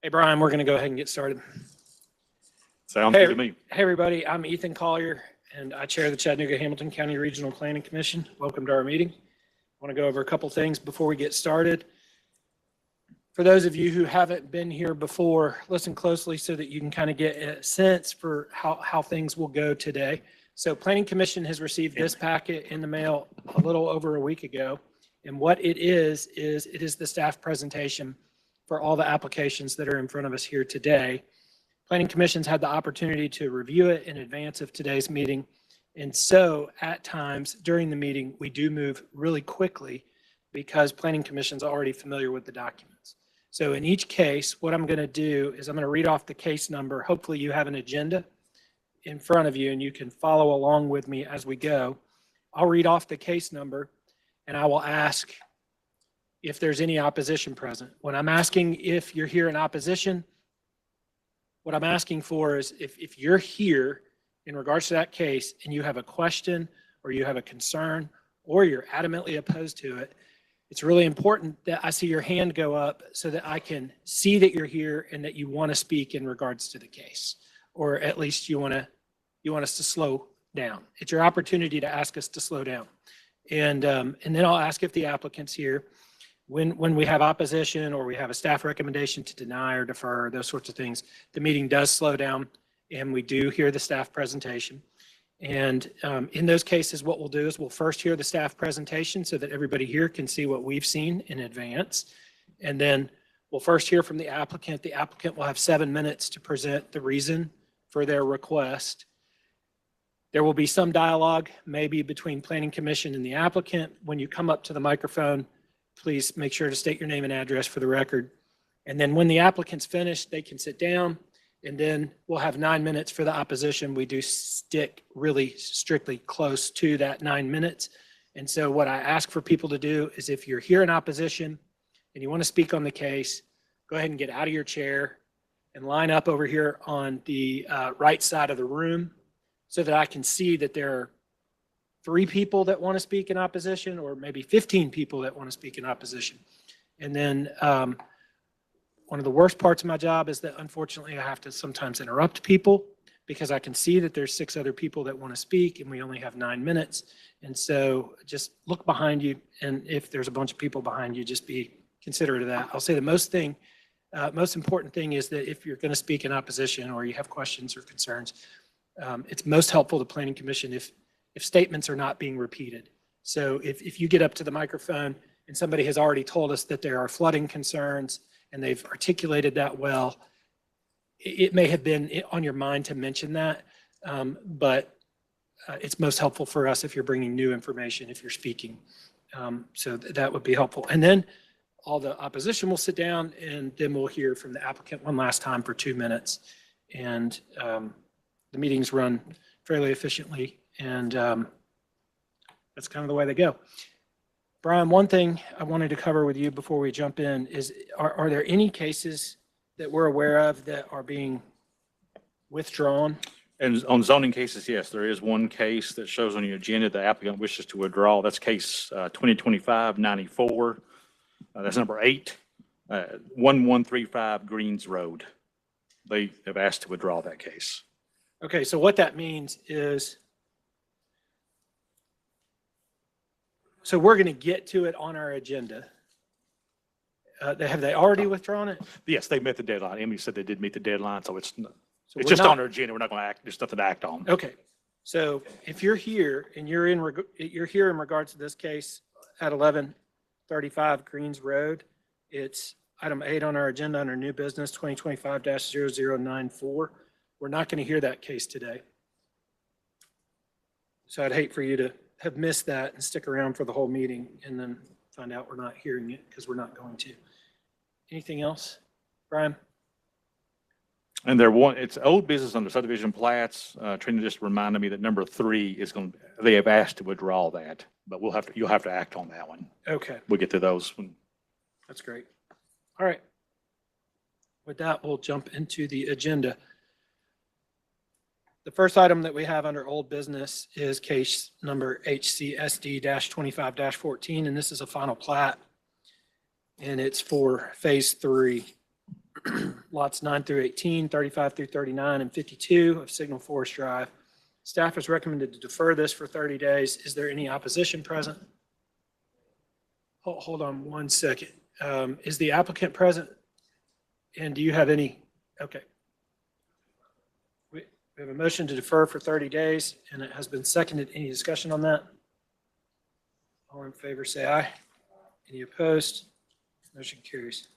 Hey, Brian, we're going to go ahead and get started. Sounds good to me. Hey, everybody. I'm Ethan Collier, and I chair the Chattanooga-Hamilton County Regional Planning Commission. Welcome to our meeting. I want to go over a couple things before we get started. For those of you who haven't been here before, listen closely so that you can kind of get a sense for how things will go today. So Planning Commission has received this packet in the mail a little over a week ago. And what it is the staff presentation for all the applications that are in front of us here today. Planning Commission's had the opportunity to review it in advance of today's meeting. And so at times during the meeting, we do move really quickly because Planning Commission's already familiar with the documents. So in each case, what I'm going to do is I'm going to read off the case number. Hopefully you have an agenda in front of you and you can follow along with me as we go. I'll read off the case number and I will ask if there's any opposition present. When I'm asking if you're here in opposition, what I'm asking for is if you're here in regards to that case and you have a question or you have a concern or you're adamantly opposed to it, it's really important that I see your hand go up so that I can see that you're here and that you want to speak in regards to the case, or at least you want us to slow down. It's your opportunity to ask us to slow down. And then I'll ask if the applicant's here. When we have opposition or we have a staff recommendation to deny or defer, those sorts of things, the meeting does slow down and we do hear the staff presentation. And in those cases, what we'll do is we'll first hear the staff presentation so that everybody here can see what we've seen in advance. And then we'll first hear from the applicant. The applicant will have 7 minutes to present the reason for their request. There will be some dialogue maybe between Planning Commission and the applicant. When you come up to the microphone, please make sure to state your name and address for the record. And then when the applicant's finished, they can sit down. And then we'll have 9 minutes for the opposition. We do stick really strictly close to that 9 minutes. And so what I ask for people to do is if you're here in opposition and you want to speak on the case, go ahead and get out of your chair and line up over here on the right side of the room so that I can see that there are 3 people that want to speak in opposition or maybe 15 people that want to speak in opposition. And then one of the worst parts of my job is that unfortunately I have to sometimes interrupt people because I can see that there's 6 other people that want to speak and we only have 9 minutes. And so just look behind you, and if there's a bunch of people behind you, just be considerate of that. I'll say the most important thing is that if you're going to speak in opposition or you have questions or concerns, it's most helpful to Planning Commission if statements are not being repeated. So if you get up to the microphone and somebody has already told us that there are flooding concerns and they've articulated that well, it may have been on your mind to mention that, but it's most helpful for us if you're bringing new information, if you're speaking. So that would be helpful. And then all the opposition will sit down and then we'll hear from the applicant one last time for 2 minutes. And the meetings run fairly efficiently, and that's kind of the way they go. Brian, one thing I wanted to cover with you before we jump in is, are there any cases that we're aware of that are being withdrawn? And on zoning cases, yes, there is one case that shows on your agenda the applicant wishes to withdraw. That's case 2025-94. That's number 8, 1135 Greens Road. They have asked to withdraw that case. Okay, so what that means is, so we're going to get to it on our agenda. Have they already withdrawn it? Yes, they met the deadline. Emily said they did meet the deadline, so it's So just on our agenda. We're not going to act. There's nothing to act on. Okay, so if you're here and you're here in regards to this case at 1135 Greens Road, it's item 8 on our agenda under new business 2025-0094. We're not going to hear that case today. So I'd hate for you to have missed that and stick around for the whole meeting and then find out we're not hearing it because we're not going to. Anything else, Brian? And it's old business under subdivision plats. Trina just reminded me that number 3 is they have asked to withdraw that, but you'll have to act on that one. Okay. We'll get to those. That's great. All right. With that, we'll jump into the agenda. The first item that we have under old business is case number HCSD-25-14, and this is a final plat, and it's for phase 3. lots 9 through 18, 35 through 39, and 52 of Signal Forest Drive. Staff has recommended to defer this for 30 days. Is there any opposition present? Hold on one second. Is the applicant present? And do you have any? Okay. We have a motion to defer for 30 days, and it has been seconded. Any discussion on that? All in favor, say aye. Any opposed? Motion carries.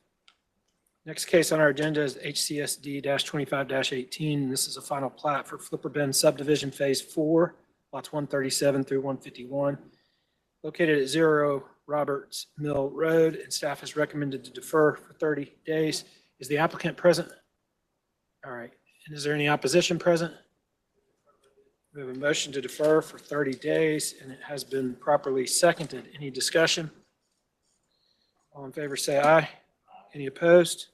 Next case on our agenda is HCSD-25-18. This is a final plat for Flipper Bend subdivision phase 4, lots 137 through 151, located at 0 Roberts Mill Road, and staff has recommended to defer for 30 days. Is the applicant present? All right. And is there any opposition present? We have a motion to defer for 30 days, and it has been properly seconded. Any discussion? All in favor, say aye. Any opposed?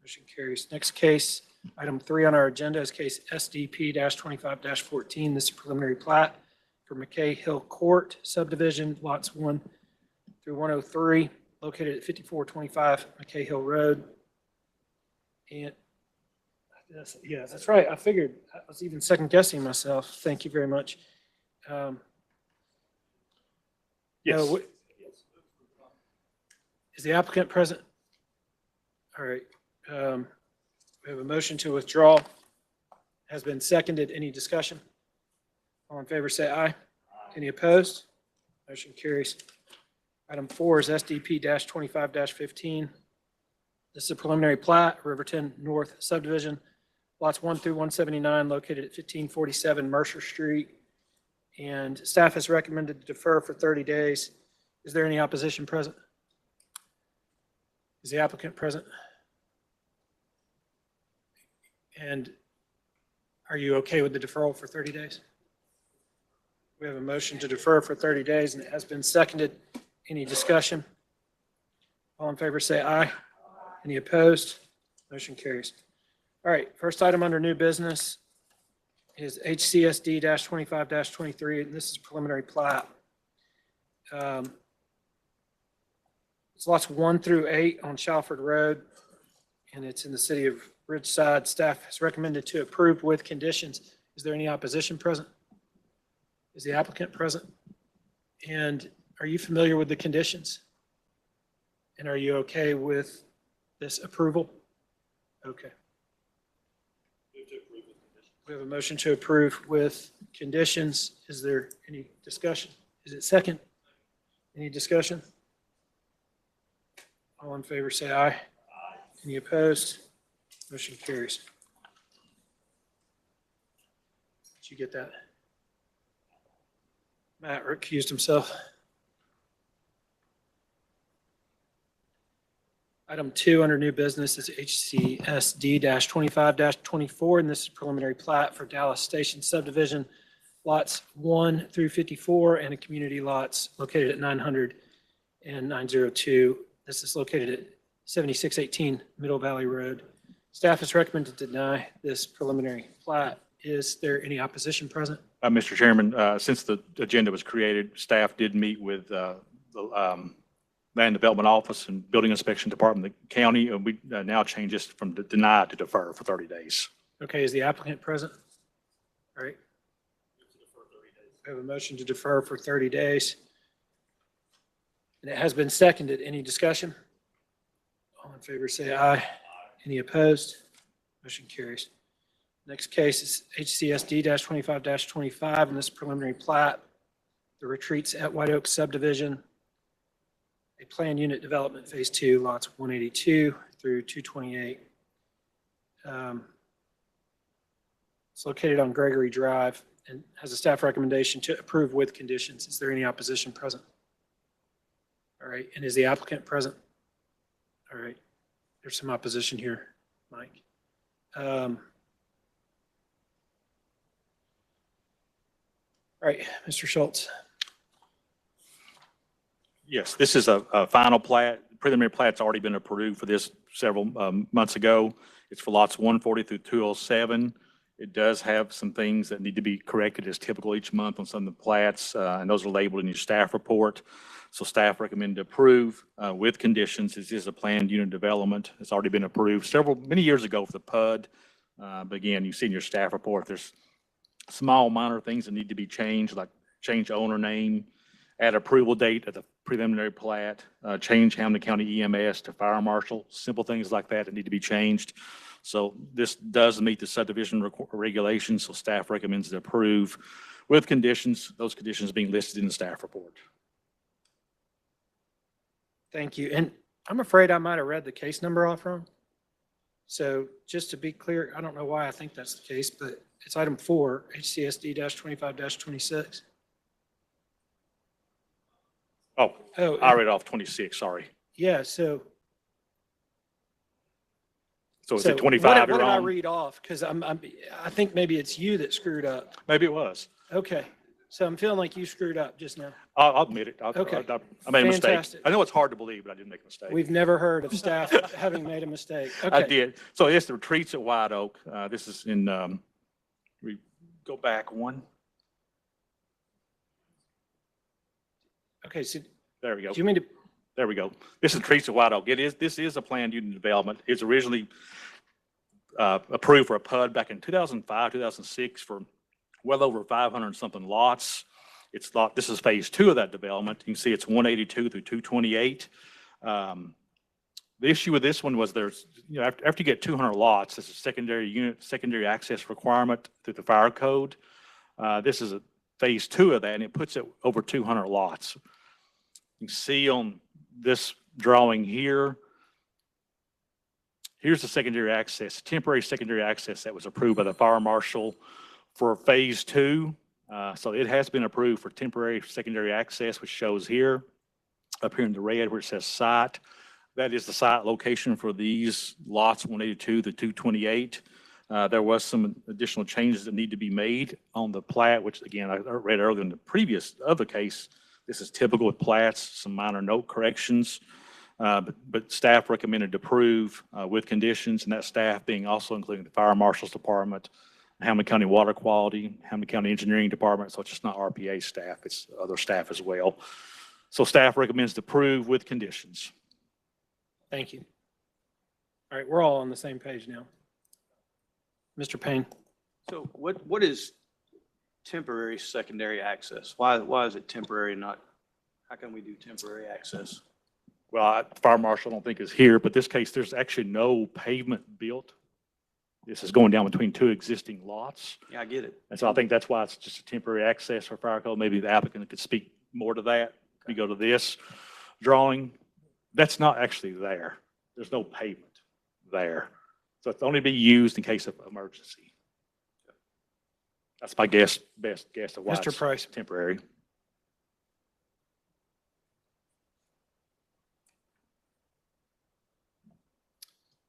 Motion carries. Next case, item 3 on our agenda is case SDP-25-14. This is a preliminary plat for McKay Hill Court subdivision, lots 1 through 103, located at 5425 McKay Hill Road. And yes, that's right. I figured. I was even second guessing myself. Thank you very much. Yes. Is the applicant present? All right. We have a motion to withdraw. Has been seconded. Any discussion? All in favor, say aye. Any opposed? Motion carries. Item 4 is SDP-25-15. This is a preliminary plat, Riverton North subdivision, lots 1 through 179, located at 1547 Mercer Street. And staff has recommended to defer for 30 days. Is there any opposition present? Is the applicant present? And are you okay with the deferral for 30 days? We have a motion to defer for 30 days, and it has been seconded. Any discussion? All in favor, say aye. Any opposed? Motion carries. All right, first item under new business is HCSD-25-23, and this is preliminary plat. It's lots 1 through 8 on Shalford Road, and it's in the city of Ridgeside. Staff has recommended to approve with conditions. Is there any opposition present? Is the applicant present? And are you familiar with the conditions? And are you okay with this approval? Okay. We have a motion to approve with conditions. Is there any discussion? Is it second? Any discussion? All in favor, say aye. Aye. Any opposed? Motion carries. Did you get that? Matt recused himself. Item 2 under new business is HCSD-25-24, and this is preliminary plat for Dallas Station subdivision, lots 1 through 54, and a community lots located at 900 and 902. This is located at 7618 Middle Valley Road. Staff has recommended to deny this preliminary plat. Is there any opposition present? Mr. Chairman, since the agenda was created, staff did meet with the Land Development Office and Building Inspection Department of the county, and we now change this from deny to defer for 30 days. Okay, is the applicant present? All right. We have a motion to defer for 30 days. And it has been seconded. Any discussion? All in favor, say aye. Any opposed? Motion carries. Next case is HCSD-25-25, and this preliminary plat, the Retreats at White Oak subdivision, a planned unit development phase 2, lots 182 through 228. It's located on Gregory Drive and has a staff recommendation to approve with conditions. Is there any opposition present? All right, and is the applicant present? All right, there's some opposition here, Mike. All right, Mr. Schultz. Yes, this is a final plat. Preliminary plat's already been approved for this several months ago. It's for lots 140 through 207. It does have some things that need to be corrected as typical each month on some of the plats, and those are labeled in your staff report. So staff recommend to approve with conditions. This is a planned unit development. It's already been approved many years ago for the PUD. But again, you see in your staff report, there's small minor things that need to be changed, like change owner name, add approval date at the preliminary plat, change Hamilton County EMS to fire marshal, simple things like that need to be changed. So this does meet the subdivision regulations, so staff recommends to approve with conditions, those conditions being listed in the staff report. Thank you. And I'm afraid I might have read the case number off wrong. So just to be clear, I don't know why I think that's the case, but it's item 4, HCSD-25-26. Oh, Oh, I read off 26, sorry. yeah, so So is it 25 what you're did I on? read off? Because I think maybe it's you that screwed up. Maybe it was. Okay, so I'm feeling like you screwed up just now. I'll admit it. Okay. I made a mistake. Fantastic. I know it's hard to believe, but I did make a mistake. We've never heard of staff having made a mistake. I Okay, did. So it's the retreats at White Oak. This is in, we go back one. okay, so There we go. do you mean to, There we go. This is retreats at White Oak. This is a planned unit development. It's originally approved for a PUD back in 2005, 2006 for well over 500 something lots. This is phase 2 of that development. You can see it's 182 through 228. The issue with this one was there's, after you get 200 lots, this is secondary access requirement through the fire code. This is a phase 2 of that, and it puts it over 200 lots. You can see on this drawing here, here's the secondary access, temporary secondary access that was approved by the fire marshal for phase 2. So it has been approved for temporary secondary access, which shows here, up here in the red where it says site. That is the site location for these lots 182 to 228. There was some additional changes that need to be made on the plat, which again, I read earlier in the previous other case. This is typical with plats, some minor note corrections. But staff recommended to approve with conditions, and that staff being also including the Fire Marshal's Department, Hamilton County Water Quality, Hamilton County Engineering Department, so it's just not RPA staff, it's other staff as well. So staff recommends to approve with conditions. thank you. All right, we're all on the same page now. Mr. Payne, So what is temporary secondary access? Why is it temporary, not, how can we do temporary access? Well, Fire Marshal I don't think is here, but this case, there's actually no pavement built. This is going down between 2 existing lots. Yeah, I get it. And so I think that's why it's just a temporary access for fire code. Maybe the applicant could speak more to that. We go to this drawing. That's not actually there. There's no pavement there. So it's only be used in case of emergency. That's my best guess of why Mr. it's Price. temporary.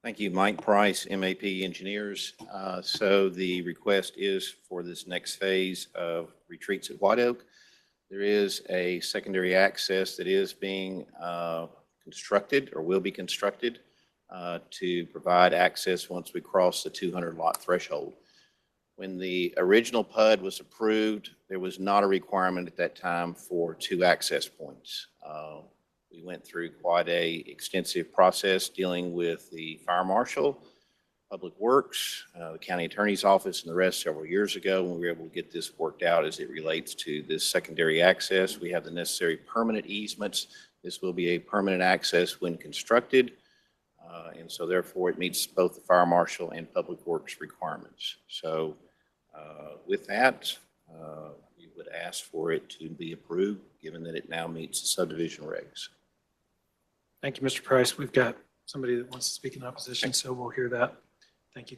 Thank you, Mike Price, MAP Engineers. So the request is for this next phase of retreats at White Oak. There is a secondary access that is being constructed or will be constructed to provide access once we cross the 200 lot threshold. When the original PUD was approved, there was not a requirement at that time for 2 access points. We went through quite a extensive process dealing with the fire marshal, Public Works, the county attorney's office, and the rest several years ago when we were able to get this worked out as it relates to this secondary access. We have the necessary permanent easements. This will be a permanent access when constructed. And so therefore it meets both the fire marshal and Public Works requirements. So with that, we would ask for it to be approved, given that it now meets the subdivision regs. Thank you, Mr. Price. We've got somebody that wants to speak in opposition, so we'll hear that. Thank you.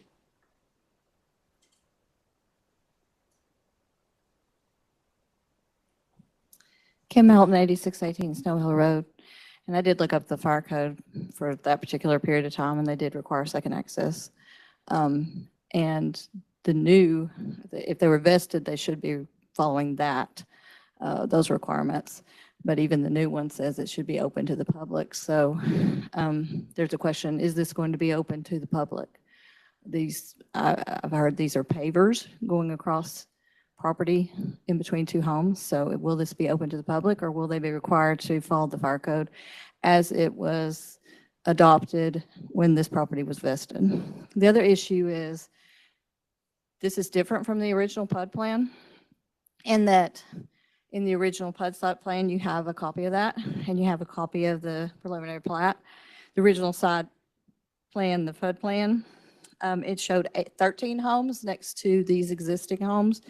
Kim Melton, 8618 Snow Hill Road. And I did look up the fire code for that particular period of time, and they did require second access. And the new, if they were vested, they should be following that, those requirements. But even the new one says it should be open to the public. So there's a question, is this going to be open to the public? I've heard these are pavers going across property in between two homes. So will this be open to the public, or will they be required to follow the fire code as it was adopted when this property was vested? The other issue is this is different from the original PUD plan in that in the original PUD site plan, you have a copy of that and you have a copy of the preliminary plat. The original site plan, the PUD plan, it showed 13 homes next to these existing homes.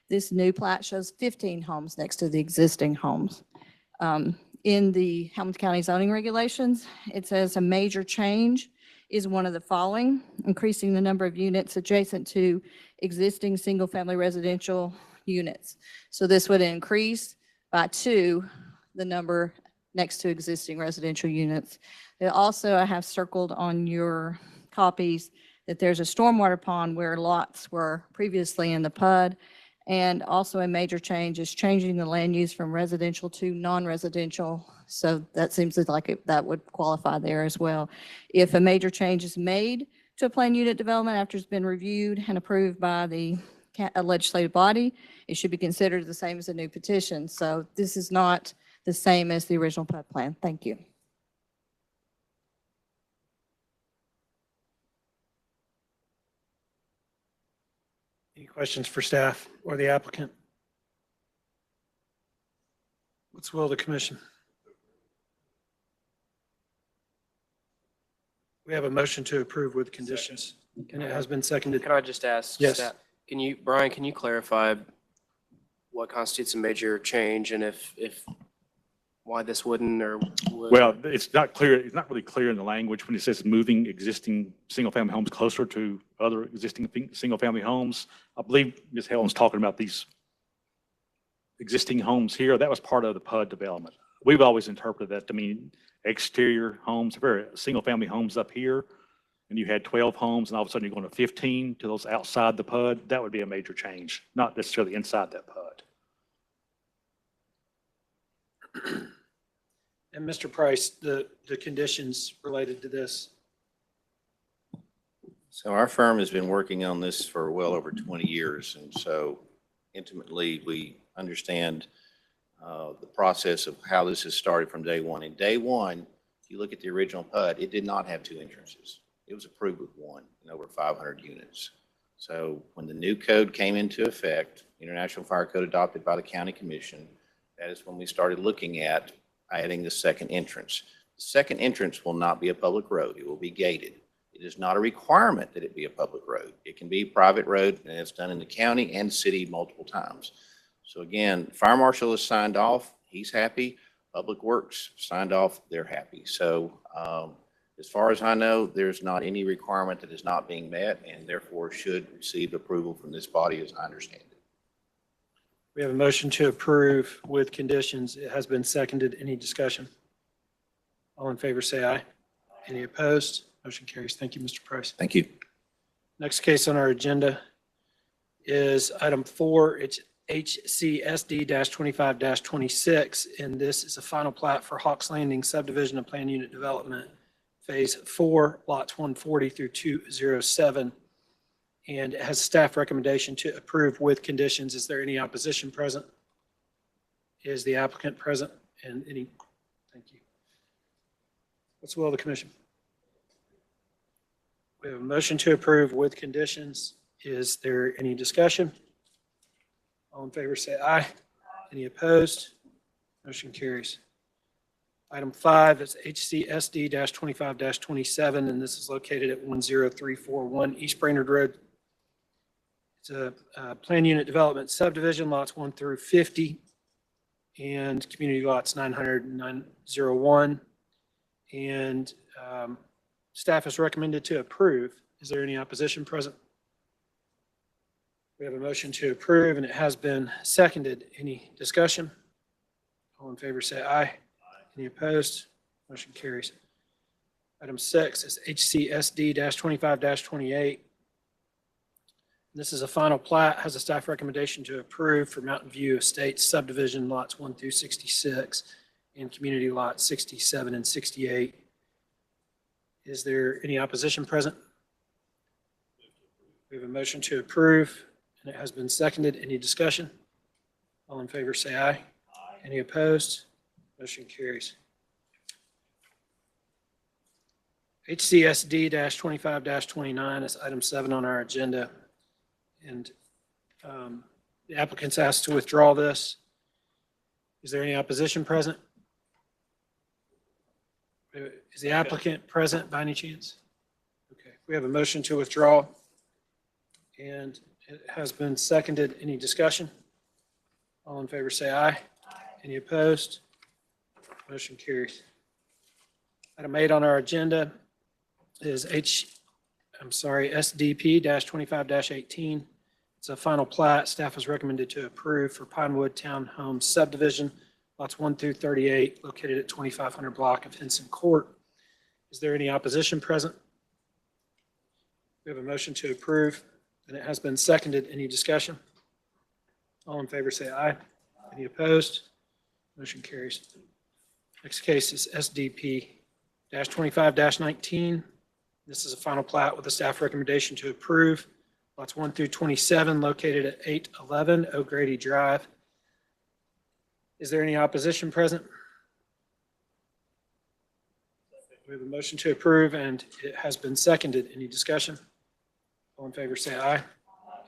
This new plat shows 15 homes next to the existing homes. In the Hamilton County zoning regulations, it says a major change is one of the following: increasing the number of units adjacent to existing single-family residential units. So this would increase by 2 the number next to existing residential units. Also, I have circled on your copies that there's a stormwater pond where lots were previously in the PUD. And also a major change is changing the land use from residential to non-residential. So that seems like that would qualify there as well. If a major change is made to a planned unit development after it's been reviewed and approved by the legislative body, it should be considered the same as a new petition. So this is not the same as the original PUD plan. Thank you. Any questions for staff or the applicant? What's the will of the commission? We have a motion to approve with conditions, and it has been seconded. Can I just ask? Yes. Staff, Brian, can you clarify what constitutes a major change and if why this wouldn't or would? Well, it's not clear, it's not really clear in the language when it says moving existing single-family homes closer to other existing single-family homes. I believe Ms. Helen's talking about these existing homes here. That was part of the PUD development. We've always interpreted that to mean exterior homes, very single-family homes up here, and you had 12 homes, and all of a sudden you're going to 15 to those outside the PUD. That would be a major change, not necessarily inside that PUD. And Mr. Price, the conditions related to this. So our firm has been working on this for well over 20 years. And so intimately, we understand the process of how this has started from day one. In day one, if you look at the original PUD, it did not have 2 entrances. It was approved with 1 and over 500 units. So when the new code came into effect, International Fire Code adopted by the County Commission, that is when we started looking at adding the second entrance. The second entrance will not be a public road. It will be gated. It is not a requirement that it be a public road. It can be a private road, and it's done in the county and city multiple times. So again, Fire Marshal has signed off. He's happy. Public Works signed off. They're happy. So as far as I know, there's not any requirement that is not being met and therefore should receive approval from this body as I understand it. We have a motion to approve with conditions. It has been seconded. Any discussion? All in favor, say aye. Any opposed? Motion carries. Thank you, Mr. Price. Thank you. Next case on our agenda is item 4. It's HCSD-25-26, and this is a final plat for Hawks Landing subdivision and plan unit development, phase 4, lots 140 through 207. And it has staff recommendation to approve with conditions. Is there any opposition present? Is the applicant present? And any, thank you. What's the will of the commission? We have a motion to approve with conditions. Is there any discussion? All in favor, say aye. Any opposed? Motion carries. Item 5 is HCSD-25-27, and this is located at 10341 East Brainerd Road. It's a plan unit development subdivision, lots 1 through 50, and community lots 900 and 901. And staff has recommended to approve. Is there any opposition present? We have a motion to approve, and it has been seconded. Any discussion? All in favor, say aye. Any opposed? Motion carries. Item 6 is HCSD-25-28. This is a final plat, has a staff recommendation to approve for Mountain View Estates subdivision lots 1 through 66 and community lots 67 and 68. Is there any opposition present? We have a motion to approve, and it has been seconded. Any discussion? All in favor, say aye. Any opposed? Motion carries. HCSD-25-29 is item 7 on our agenda. And the applicant's asked to withdraw this. Is there any opposition present? Is the applicant present by any chance? Okay, we have a motion to withdraw, and it has been seconded. Any discussion? All in favor, say aye. Any opposed? Motion carries. Item 8 on our agenda is SDP-25-18. It's a final plat. Staff is recommended to approve for Pinewood Townhome subdivision, lots 1 through 38, located at 2500 block of Henson Court. Is there any opposition present? We have a motion to approve, and it has been seconded. Any discussion? All in favor, say aye. Any opposed? Motion carries. Next case is SDP-25-19. This is a final plat with a staff recommendation to approve. Lots 1 through 27 located at 811 O'Grady Drive. Is there any opposition present? We have a motion to approve, and it has been seconded. Any discussion? All in favor, say aye.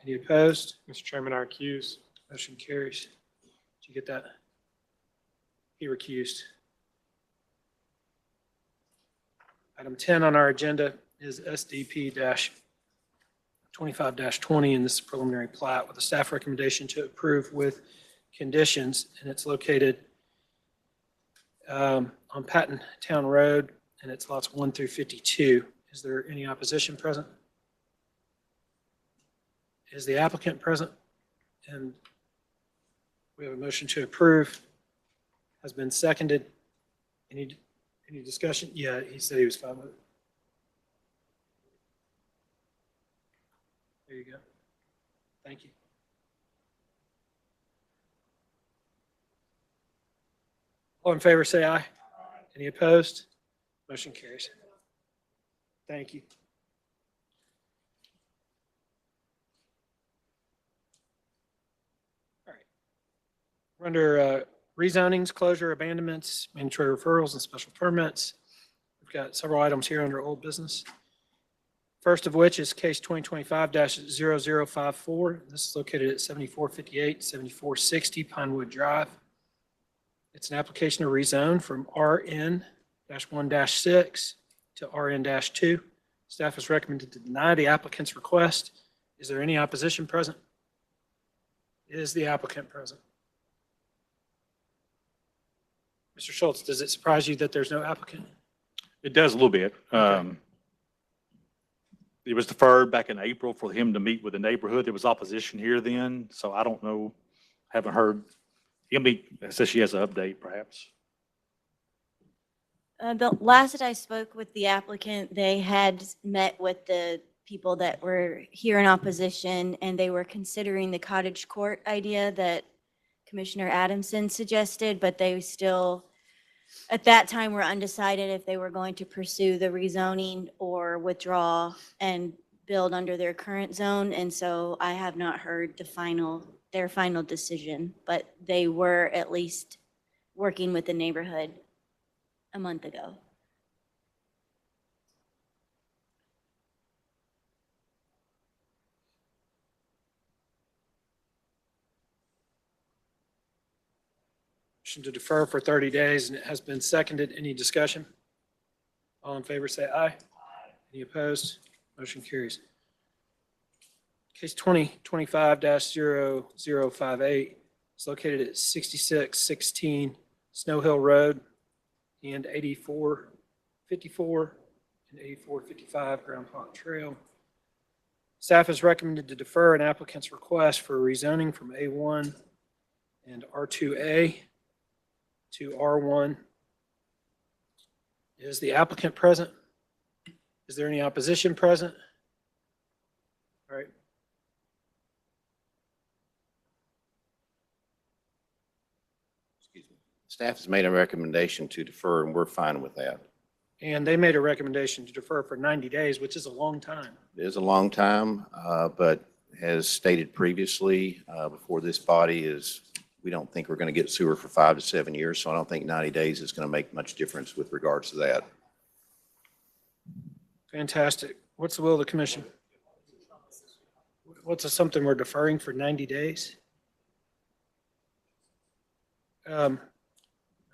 Any opposed? Mr. Chairman, I recuse. Motion carries. Did you get that? He recused. Item 10 on our agenda is SDP-25-20, and this is a preliminary plat with a staff recommendation to approve with conditions, and it's located on Patton Town Road, and it's lots 1 through 52. Is there any opposition present? Is the applicant present? And we have a motion to approve. Has been seconded. Any discussion? Yeah, he said he was fine with it. There you go. Thank you. All in favor, say aye. Any opposed? Motion carries. Thank you. All right. We're under rezonings, closure, abandonments, mandatory referrals, and special permits. We've got several items here under old business. First of which is case 2025-0054. This is located at 7458, 7460 Pinewood Drive. It's an application to rezone from RN-1-6 to RN-2. Staff is recommended to deny the applicant's request. Is there any opposition present? Is the applicant present? Mr. Schultz, does it surprise you that there's no applicant? It does a little bit. Okay. It was deferred back in April for him to meet with the neighborhood. There was opposition here then, so I don't know, haven't heard. Says she has an update perhaps. The last that I spoke with the applicant, they had met with the people that were here in opposition, and they were considering the cottage court idea that Commissioner Adamson suggested, but they still, at that time, were undecided if they were going to pursue the rezoning or withdraw and build under their current zone. And so I have not heard their final decision, but they were at least working with the neighborhood a month ago. Motion to defer for 30 days, and it has been seconded. Any discussion? All in favor, say aye. Any opposed? Motion carries. Case 2025-0058 is located at 6616 Snow Hill Road and 8454 and 8455 Ground Park Trail. Staff is recommended to defer an applicant's request for rezoning from A1 and R2A to R1. Is the applicant present? Is there any opposition present? All right. Excuse me. Staff has made a recommendation to defer, and we're fine with that. And they made a recommendation to defer for 90 days, which is a long time. It is a long time, but as stated previously, before this body is, we don't think we're going to get sewer for 5 to 7 years. So I don't think 90 days is going to make much difference with regards to that. Fantastic. What's the will of the commission? What's something we're deferring for 90 days? Kim,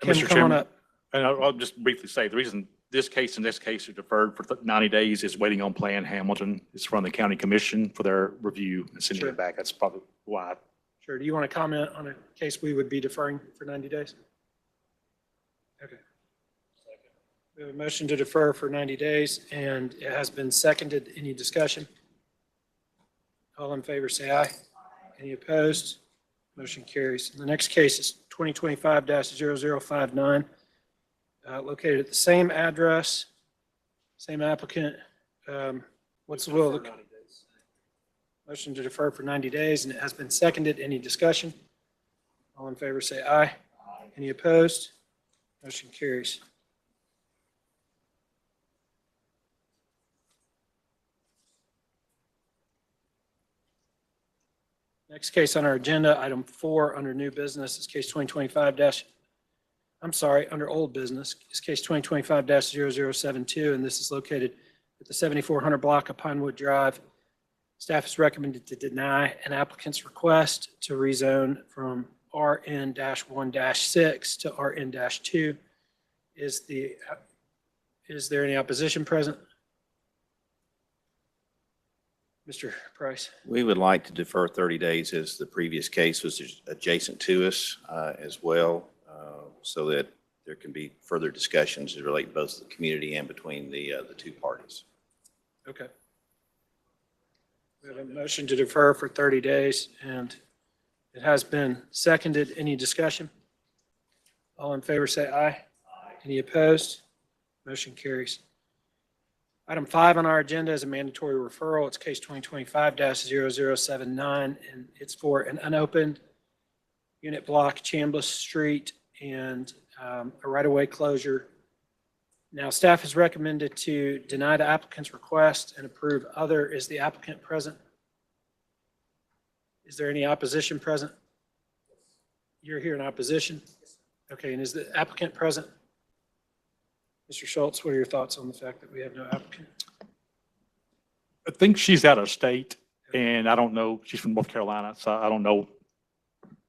Mr. come on Chairman, up. and I'll just briefly say, the reason this case and this case are deferred for 90 days is waiting on Plan Hamilton. It's from the county commission for their review and sending Sure. it back. That's probably why. Sure. Do you want to comment on a case we would be deferring for 90 days? Okay. We have a motion to defer for 90 days, and it has been seconded. Any discussion? All in favor, say aye. Any opposed? Motion carries. The next case is 2025-0059, located at the same address, same applicant. What's the will of the? Motion to defer for 90 days, and it has been seconded. Any discussion? All in favor, say aye. Any opposed? Motion carries. Next case on our agenda, item 4 under new business is case 2025 under old business, is case 2025-0072, and this is located at the 7400 block of Pinewood Drive. Staff has recommended to deny an applicant's request to rezone from RN-1-6 to RN-2. Is there any opposition present? Mr. Price. We would like to defer 30 days as the previous case was adjacent to us as well, so that there can be further discussions that relate both to the community and between the two parties. Okay. We have a motion to defer for 30 days, and it has been seconded. Any discussion? All in favor, say aye. Any opposed? Motion carries. Item 5 on our agenda is a mandatory referral. It's case 2025-0079, and it's for an unopened unit block, Chambliss Street, and a right-of-way closure. Now, staff has recommended to deny the applicant's request and approve other. Is the applicant present? Is there any opposition present? You're here in opposition? Okay, and is the applicant present? Mr. Schultz, what are your thoughts on the fact that we have no applicant? I think she's out of state, and I don't know, she's from North Carolina, so I don't know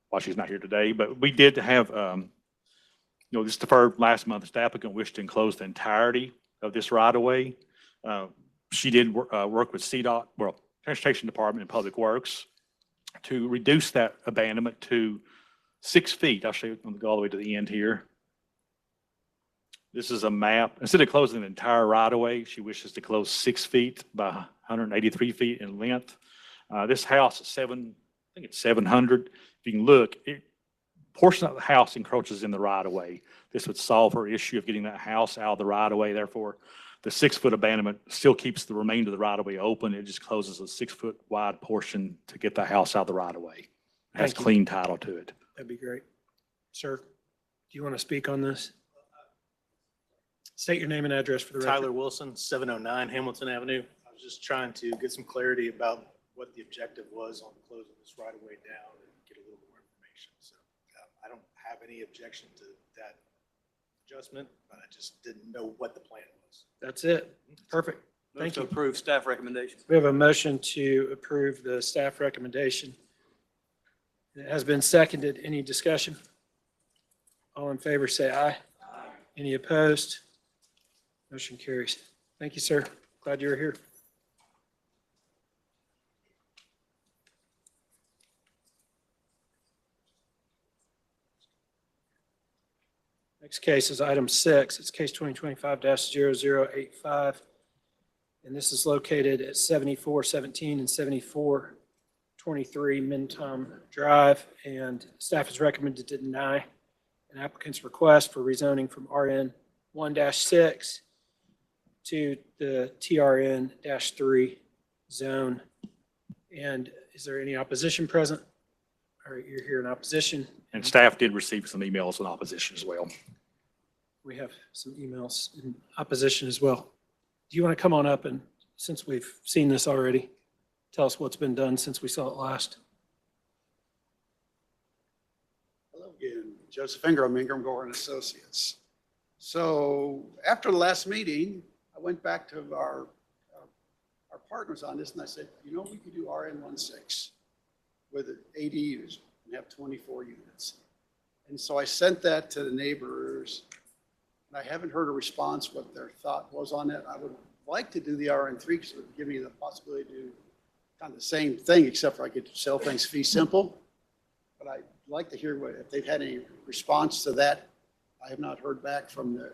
why she's not here today, but we did have, this deferred last month. The applicant wished to enclose the entirety of this right-of-way. She did work with CDOT, Transportation Department and Public Works, to reduce that abandonment to 6 feet. I'll show you, I'm going to go all the way to the end here. This is a map. Instead of closing the entire right-of-way, she wishes to close 6 feet by 183 feet in length. This house is I think it's 700. If you can look, portion of the house encroaches in the right-of-way. This would solve her issue of getting that house out of the right-of-way. Therefore, the 6-foot abandonment still keeps the remainder of the right-of-way open. It just closes a 6-foot wide portion to get the house out of the right-of-way. It has Thank you. clean title to it. That'd be great. Sir, do you want to speak on this? State your name and address for the record. Tyler Wilson, 709 Hamilton Avenue. I was just trying to get some clarity about what the objective was on closing this right of way down and get a little more information. So I don't have any objection to that adjustment, but I just didn't know what the plan was. That's it. Perfect. Thank Motion you. to approve staff recommendation. We have a motion to approve the staff recommendation. It has been seconded. Any discussion? All in favor, say aye. Any opposed? Motion carries. Thank you, sir. Glad you were here. Next case is item 6. It's case 2025-0085. And this is located at 7417 and 7423 Mintom Drive. And staff has recommended to deny an applicant's request for rezoning from RN 1-6 to the TRN-3 zone. And is there any opposition present? All right, you're here in opposition. And staff did receive some emails in opposition as well. We have some emails in opposition as well. Do you want to come on up and, since we've seen this already, tell us what's been done since we saw it last? Hello again, Joseph Ingram, Ingram Gore and Associates. So after the last meeting, I went back to our partners on this and I said, you know, we could do RN16 with ADUs and have 24 units. And so I sent that to the neighbors and I haven't heard a response what their thought was on it. I would like to do the RN3 because it would give me the possibility to do kind of the same thing, except for I could sell things fee simple. But I'd like to hear if they've had any response to that. I have not heard back from the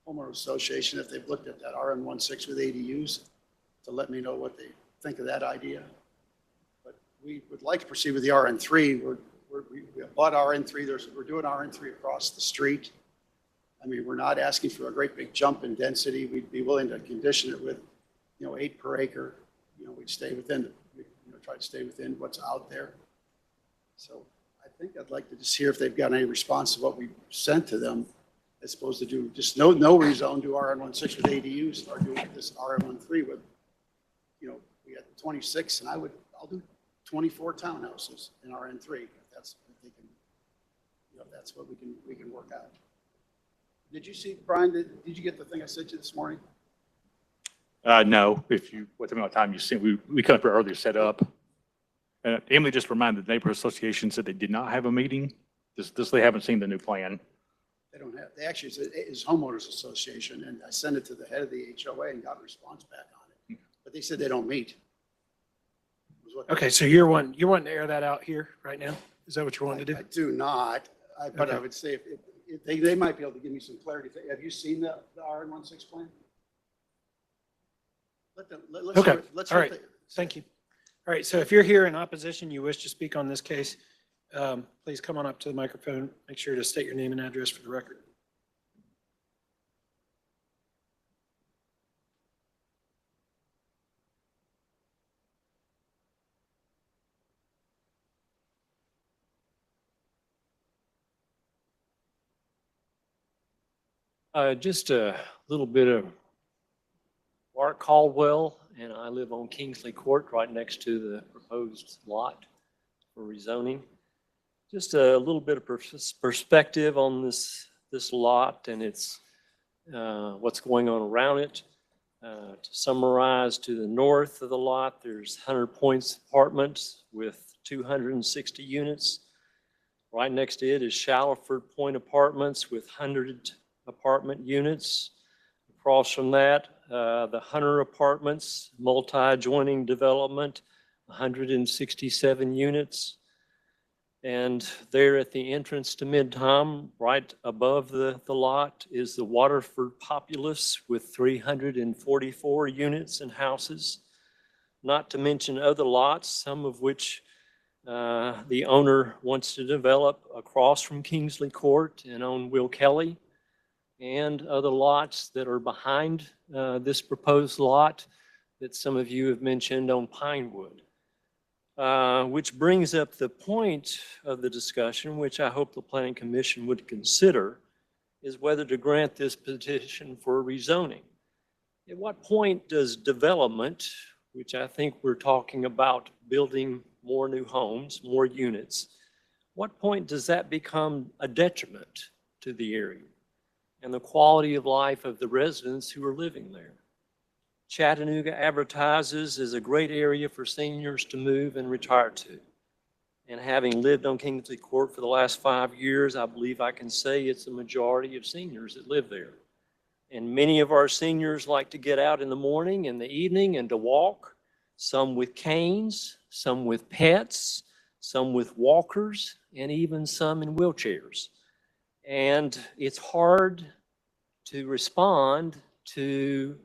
homeowner association if they've looked at that RN16 with ADUs to let me know what they think of that idea. But we would like to proceed with the RN3. We have bought RN3. We're doing RN3 across the street. I mean, we're not asking for a great big jump in density. We'd be willing to condition it with, 8 per acre. We'd stay within, try to stay within what's out there. So I think I'd like to just hear if they've got any response to what we sent to them, as opposed to do just no rezone, do RN16 with ADUs, or do this RN13 with, we got 26, and I'll do 24 townhouses in RN3. If that's what they can, that's what we can work out. Did you see, Brian? Did you get the thing I sent you this morning? No, what time you sent, we come up earlier set up. Emily just reminded the neighborhood associations that they did not have a meeting. They haven't seen the new plan. They don't have, actually, it's homeowners association, and I sent it to the head of the HOA and got a response back on it. But they said they don't meet. Okay, so you're wanting to air that out here right now? Is that what you're wanting to do? I do not, but I Okay. would say if they might be able to give me some clarity. Have you seen the RN16 plan? Let's Okay. hear it. Let's All hear right. it. Thank you. All right, so if you're here in opposition, you wish to speak on this case, please come on up to the microphone. Make sure to state your name and address for the record. Just a little bit of Mark Caldwell, and I live on Kingsley Court right next to the proposed lot for rezoning. Just a little bit of perspective on this lot and its what's going on around it. To summarize, to the north of the lot, there's 100 Points Apartments with 260 units. Right next to it is Shallowford Point Apartments with 100 apartment units. Across from that, the Hunter Apartments, multi-adjoining development, 167 units. And there at the entrance to Mid-Tom, right above the lot, is the Waterford Populous with 344 units and houses. Not to mention other lots, some of which the owner wants to develop across from Kingsley Court and on Will Kelly, and other lots that are behind this proposed lot that some of you have mentioned on Pinewood. Which brings up the point of the discussion, which I hope the Planning Commission would consider, is whether to grant this petition for rezoning. At what point does development, which I think we're talking about building more new homes, more units, what point does that become a detriment to the area and the quality of life of the residents who are living there? Chattanooga advertises as a great area for seniors to move and retire to. And having lived on Kingsley Court for the last 5 years, I believe I can say it's a majority of seniors that live there. And many of our seniors like to get out in the morning and the evening and to walk, some with canes, some with pets, some with walkers, and even some in wheelchairs. And it's hard to respond to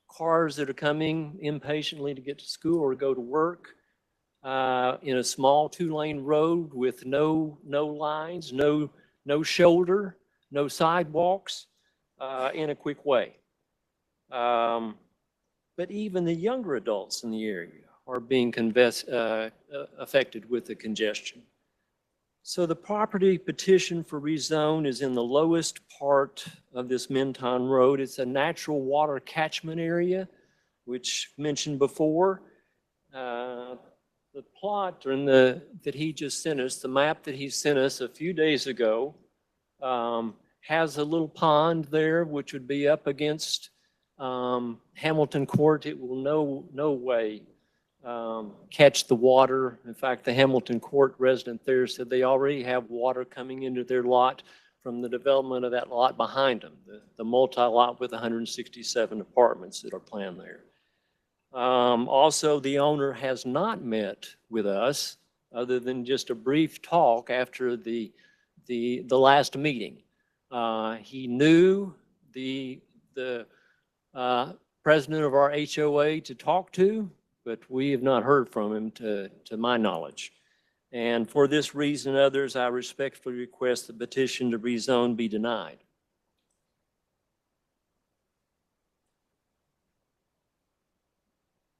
cars that are coming impatiently to get to school or go to work in a small 2-lane road with no lines, no shoulder, no sidewalks in a quick way. But even the younger adults in the area are being affected with the congestion. So the property petition for rezone is in the lowest part of this Minton Road. It's a natural water catchment area, which mentioned before. The plot that he just sent us, the map that he sent us a few days ago, has a little pond there, which would be up against Hamilton Court. It will no way catch the water. In fact, the Hamilton Court resident there said they already have water coming into their lot from the development of that lot behind them, the multi-lot with 167 apartments that are planned there. Also, the owner has not met with us other than just a brief talk after the last meeting. He knew the president of our HOA to talk to, but we have not heard from him to my knowledge. And for this reason and others, I respectfully request the petition to rezone be denied.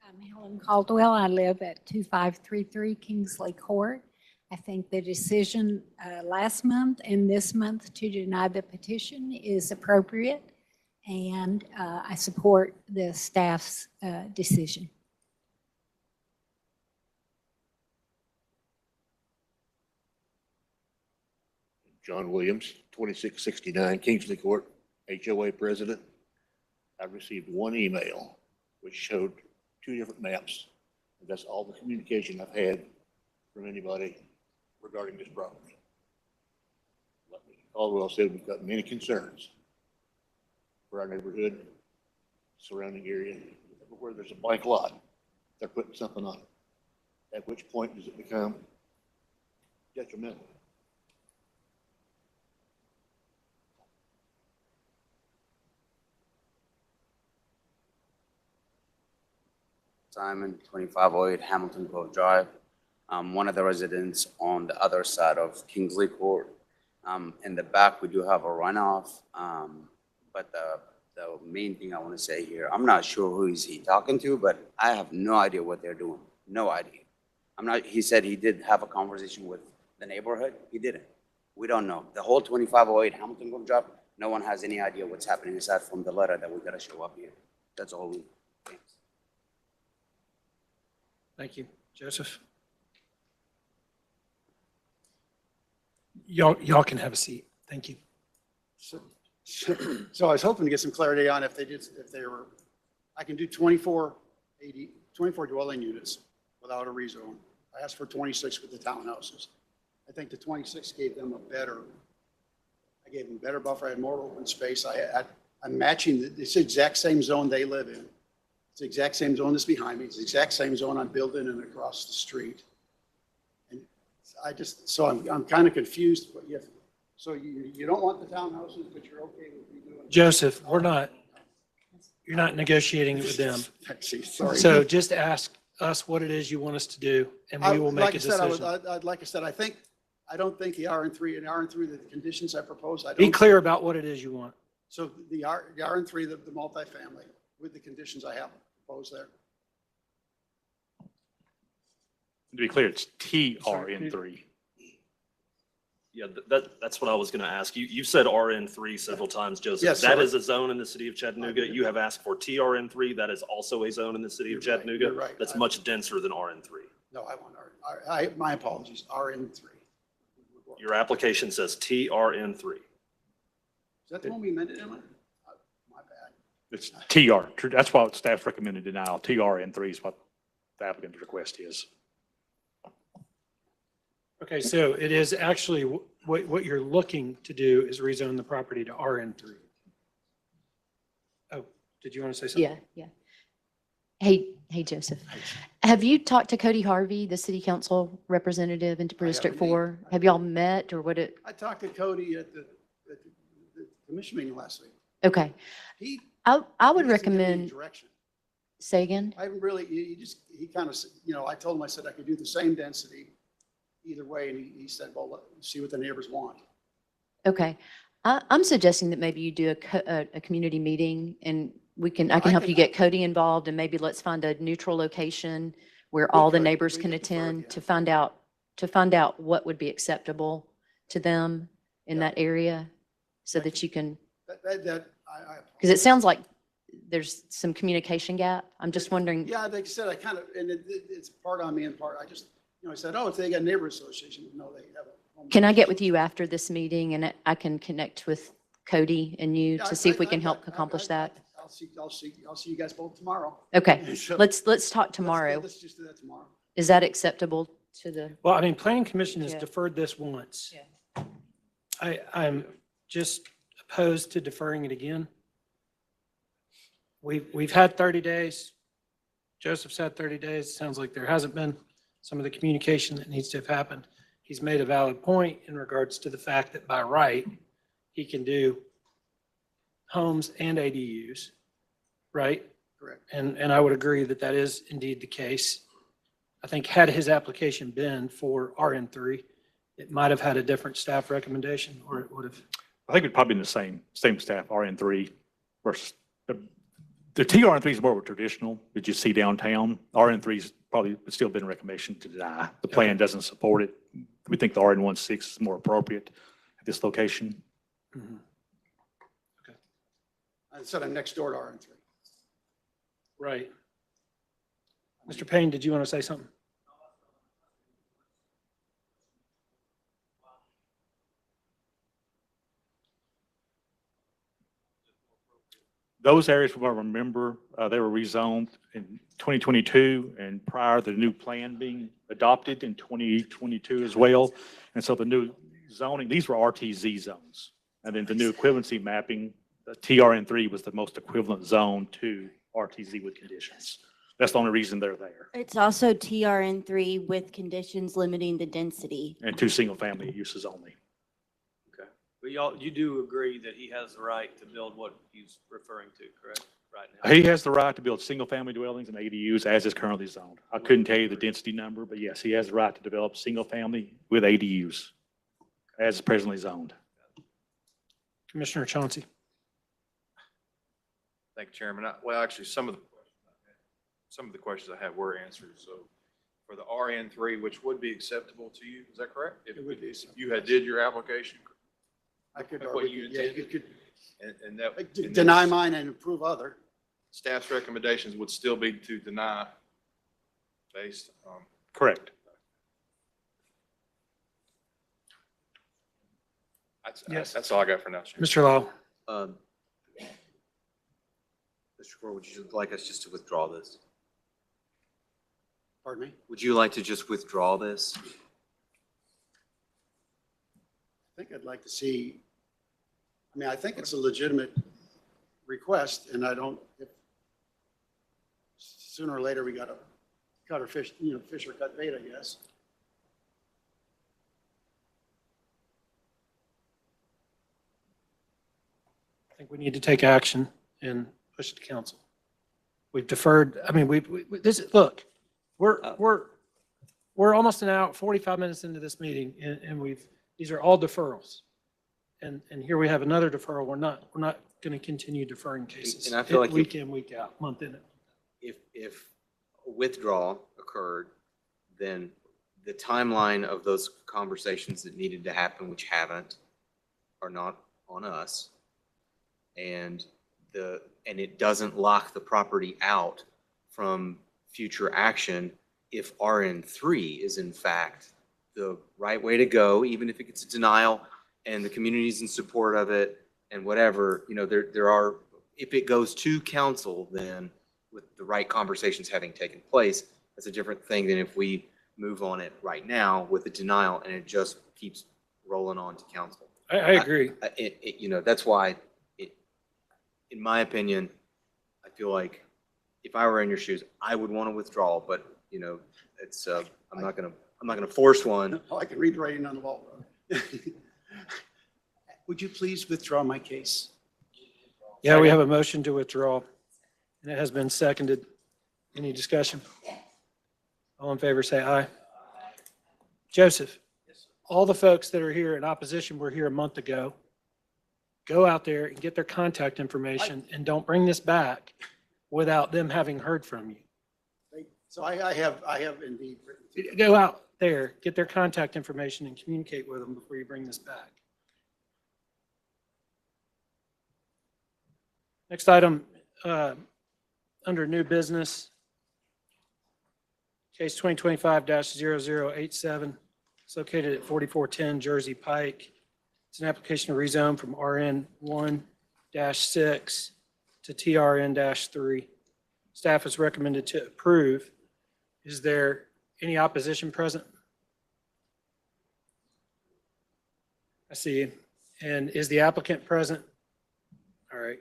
I'm Helen Caldwell. I live at 2533 Kingsley Court. I think the decision last month and this month to deny the petition is appropriate, and I support the staff's decision. John Williams, 2669 Kingsley Court, HOA president. I received one email which showed 2 different maps. And that's all the communication I've had from anybody regarding this property. Like Mr. Caldwell said, we've got many concerns for our neighborhood, surrounding area. Everywhere there's a blank lot, they're putting something on it. At which point does it become detrimental? Simon, 2508 Hamilton Grove Drive. I'm one of the residents on the other side of Kingsley Court. In the back, we do have a runoff, but the main thing I want to say here, I'm not sure who is he talking to, but I have no idea what they're doing. No idea. He said he did have a conversation with the neighborhood. He didn't. We don't know. The whole 2508 Hamilton Grove Drive, no one has any idea what's happening aside from the letter that we got to show up here. That's all we. Thanks. Thank you. Joseph? Y'all can have a seat. Thank you. So I was hoping to get some clarity on if I can do 24 dwelling units without a rezone. I asked for 26 with the townhouses. I think the 26 gave them I gave them better buffer. I had more open space. I'm matching this exact same zone they live in. It's the exact same zone that's behind me. It's the exact same zone I'm building and across the street. And so I'm kind of confused. But so you don't want the townhouses, but you're okay with me doing it? Joseph, you're not negotiating with them. Sorry. So just ask us what it is you want us to do, and we will make a decision. Like I said, I don't think the RN3, the conditions I propose, Be clear about what it is you want. So the RN3, the multifamily, with the conditions I have proposed there. To be clear, it's TRN3. Yeah, that's what I was going to ask. You said RN3 several times, Joseph. Yes, that sorry. is a zone in the city of Chattanooga. You have asked for TRN3. That is also a zone in the city of Chattanooga. You're right. That's much denser than RN3. No, I want my apologies, RN3. Your application says TRN3. Is that the one we amended, Emily? My bad. It's TR. That's why staff recommended denial. TRN3 is what the applicant's request is. Okay, so it is actually, what you're looking to do is rezone the property to RN3. Oh, did you want to say something? Yeah. Hey, Joseph. Have you talked to Cody Harvey, the city council representative in District 4? Have y'all met or I talked to Cody at the commission meeting last week. Okay. I would recommend. Direction. Say again? I haven't really, he kind of, I told him, I said I could do the same density either way, and he said, well, let's see what the neighbors want. Okay. I'm suggesting that maybe you do a community meeting, and I can help you get Cody involved, and maybe let's find a neutral location where all the neighbors can attend to find out to find out what would be acceptable to them in that area so that you can, because it sounds like there's some communication gap. I'm just wondering. Yeah, like I said, I kind of, and it's part on me and part, I said, oh, if they got neighbor association, no, they have a. Can I get with you after this meeting and I can connect with Cody and you Yeah, to see if we I- can I- help I- accomplish I- that? I'll see you guys both tomorrow. Okay, So let's talk tomorrow. Let's just do that tomorrow. Is that acceptable to the? Well, I mean, planning commission has Yeah. deferred this once. Yeah. I'm just opposed to deferring it again. We've had 30 days. Joseph's had 30 days. Sounds like there hasn't been some of the communication that needs to have happened. He's made a valid point in regards to the fact that by right, he can do homes and ADUs, right? Correct. And I would agree that that is indeed the case. I think had his application been for RN3, it might have had a different staff recommendation, or it would have. I think it'd probably been the same staff, RN3 versus the TRN3 is more of a traditional that you see downtown. RN3's probably still been a recommendation to deny. The plan doesn't support it. We think the RN16 is more appropriate at this location. Mhm. I said I'm next door to RN3. Right. Mr. Payne, did you want to say something? Those areas, from what I remember, they were rezoned in 2022 and prior to the new plan being adopted in 2022 as well. And so the new zoning, these were RTZ zones. And then the new equivalency mapping, the TRN3 was the most equivalent zone to RTZ with conditions. That's the only reason they're there. It's also TRN3 with conditions limiting the density. And 2 single-family uses only. Okay. But you do agree that he has the right to build what he's referring to, correct? Right now. He has the right to build single-family dwellings and ADUs as is currently zoned. I couldn't tell you the density number, but yes, he has the right to develop single-family with ADUs as presently zoned. Commissioner Chauncey. Thank you, Chairman. Well, actually, some of the questions I had were answered. So for the RN3, which would be acceptable to you, is that correct? It would be. If you had did your application, I could, Like what you yeah, you intended? could and that. and deny then mine and approve other. Staff's recommendations would still be to deny based on. Correct. Yes. That's all I got for now, Chairman. Mr. Law. Mr. Gore, would you like us just to withdraw this? Pardon me? Would you like to just withdraw this? I think I'd like to see, I mean, I think it's a legitimate request, and I don't, if sooner or later we got to cut or fish, fish or cut bait, I guess. I think we need to take action and push it to council. We've deferred, I mean, look, we're almost an hour, 45 minutes into this meeting, and these are all deferrals. And here we have another deferral. We're not going to continue deferring cases. And I feel like week in, week out, month in. If a withdrawal occurred, then the timeline of those conversations that needed to happen, which haven't, are not on us. And it doesn't lock the property out from future action if RN3 is in fact the right way to go, even if it gets a denial and the community's in support of it and whatever, there are, if it goes to council, then with the right conversations having taken place, that's a different thing than if we move on it right now with the denial and it just keeps rolling on to council. I agree. That's why in my opinion, I feel like if I were in your shoes, I would want to withdraw, but it's, I'm not gonna force one. Oh, I can read writing on the wall. Would you please withdraw my case? Yeah, we have a motion to withdraw, and it has been seconded. Any discussion? All in favor, say aye. Joseph, all the folks that are here in opposition were here a month ago. Go out there and get their contact information and don't bring this back without them having heard from you. So I have indeed written. Go out there, get their contact information and communicate with them before you bring this back. Next item, under new business, case 2025-0087. It's located at 4410 Jersey Pike. It's an application to rezone from RN1-6 to TRN-3. Staff is recommended to approve. Is there any opposition present? I see you. And is the applicant present? All right.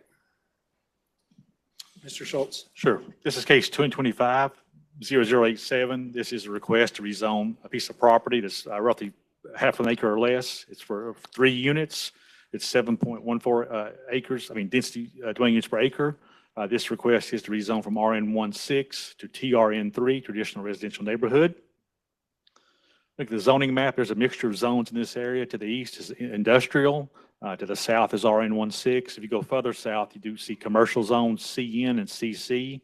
Mr. Schultz. Sure. This is case 2025-0087. This is a request to rezone a piece of property that's roughly half an acre or less. It's for 3 units. It's 7.14 acres, density dwelling units per acre. This request is to rezone from RN16 to TRN3, traditional residential neighborhood. Look at the zoning map. There's a mixture of zones in this area. To the east is industrial. To the south is RN16. If you go further south, you do see commercial zones CN and CC.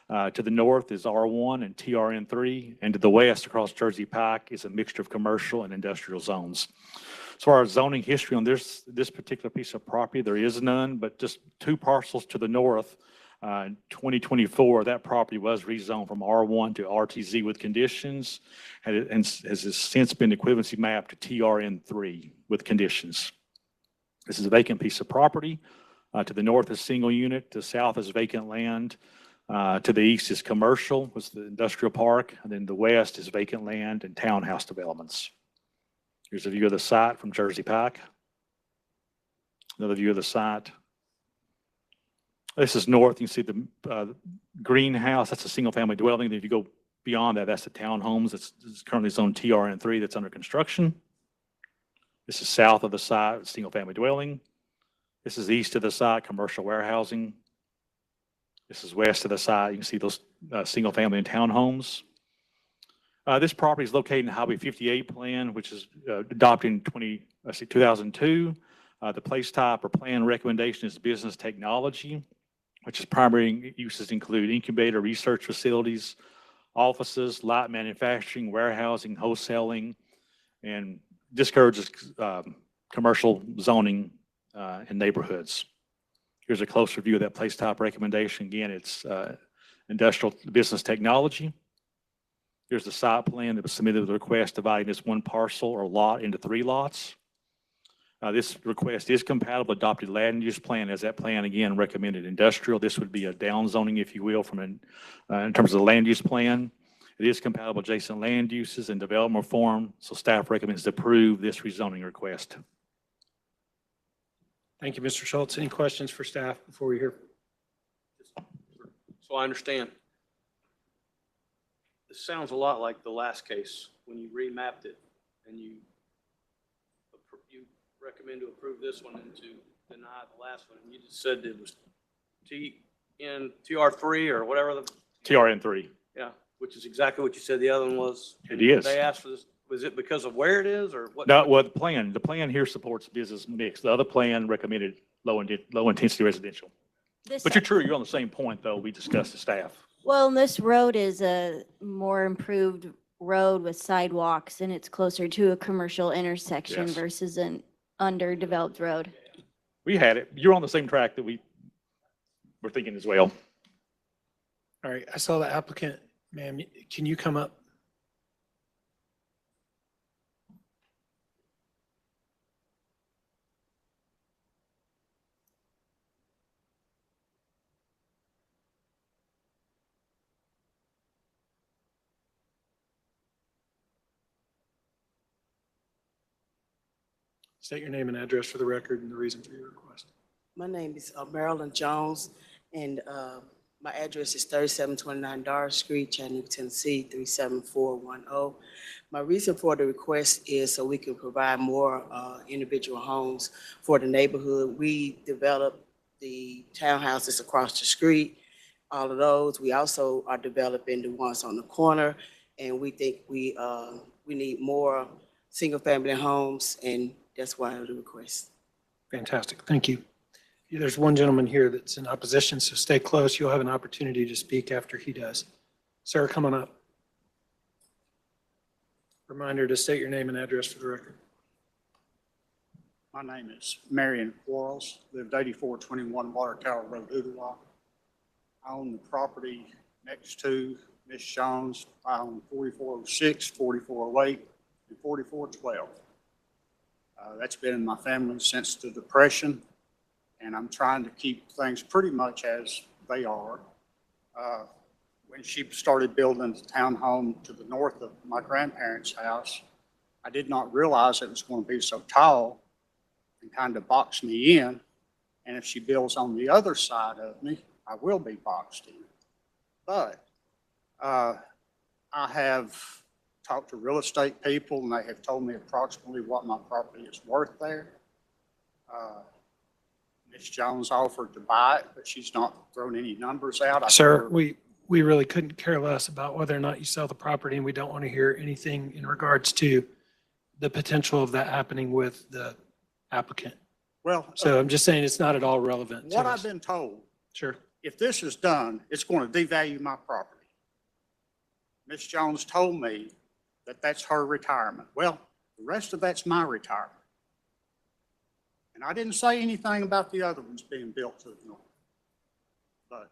To the north is R1 and TRN3. And to the west across Jersey Pike is a mixture of commercial and industrial zones. As far as zoning history on this particular piece of property, there is none, but just 2 parcels to the north. In 2024, that property was rezoned from R1 to RTZ with conditions and has since been equivalency mapped to TRN3 with conditions. This is a vacant piece of property. To the north is single unit, to the south is vacant land. To the east is commercial, was the industrial park, and then the west is vacant land and townhouse developments. Here's a view of the site from Jersey Pike. Another view of the site. This is north. You can see the greenhouse. That's a single-family dwelling. If you go beyond that, that's the townhomes. It's currently zoned TRN3 that's under construction. This is south of the site, single-family dwelling. This is east of the site, commercial warehousing. This is west of the site. You can see those single-family and townhomes. This property is located in Highway 58 plan, which is adopted in 2002. The place type or plan recommendation is business technology, which is primary uses include incubator research facilities, offices, light manufacturing, warehousing, wholesaling, and discourages commercial zoning in neighborhoods. Here's a closer view of that place type recommendation. Again, it's industrial business technology. Here's the site plan that was submitted with a request dividing this 1 parcel or lot into 3 lots. This request is compatible with adopted land use plan, as that plan again recommended industrial. This would be a down zoning, if you will, from in terms of the land use plan. It is compatible with adjacent land uses and development reform, so staff recommends to approve this rezoning request. Thank you, Mr. Schultz. Any questions for staff before we hear? So I understand. This sounds a lot like the last case when you remapped it and you recommend to approve this one and to deny the last one. You just said it was TR3 or whatever the. TRN3. Yeah, which is exactly what you said the other one was. It is. They asked for this. Was it because of where it is or what? No, well, the plan here supports business mix. The other plan recommended low intensity residential. But you're true, you're on the same point though. We discussed the staff. Well, this road is a more improved road with sidewalks, and it's closer to a commercial intersection Yes. versus an underdeveloped road. We had it. You're on the same track that we were thinking as well. All right, I saw the applicant. Ma'am, can you come up? State your name and address for the record and the reason for your request. My name is Marilyn Jones, and my address is 3729 Dar Street, Chattanooga, Tennessee, 37410. My reason for the request is so we can provide more individual homes for the neighborhood. We developed the townhouses across the street, all of those. We also are developing the ones on the corner, and we think we need more single-family homes, and that's why the request. Fantastic. Thank you. There's one gentleman here that's in opposition, so stay close. You'll have an opportunity to speak after he does. Sir, come on up. Reminder to state your name and address for the record. My name is Marion Quarles, lived 8421 Water Tower Road, Ooltewah. I own the property next to Miss Jones. I own 4406, 4408, and 4412. That's been in my family since the Depression, and I'm trying to keep things pretty much as they are. When she started building the townhome to the north of my grandparents' house, I did not realize it was going to be so tall and kind of box me in. And if she builds on the other side of me, I will be boxed in. But I have talked to real estate people, and they have told me approximately what my property is worth there. Ms. Jones offered to buy it, but she's not thrown any numbers out. Sir, we really couldn't care less about whether or not you sell the property, and we don't want to hear anything in regards to the potential of that happening with the applicant. Well, So I'm just saying it's not at all relevant to what I've us. been told, Sure. if this is done, it's going to devalue my property. Ms. Jones told me that that's her retirement. Well, the rest of that's my retirement. And I didn't say anything about the other ones being built to the north. But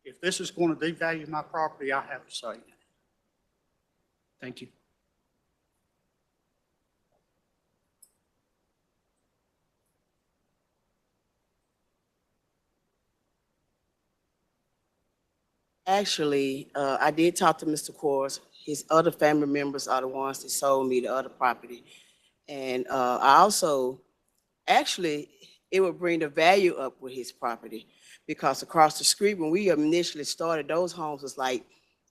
if this is going to devalue my property, I have to say it. Thank you. Actually, I did talk to Mr. Quarles. His other family members are the ones that sold me the other property. And I also, actually, it would bring the value up with his property, because across the street, when we initially started, those homes was like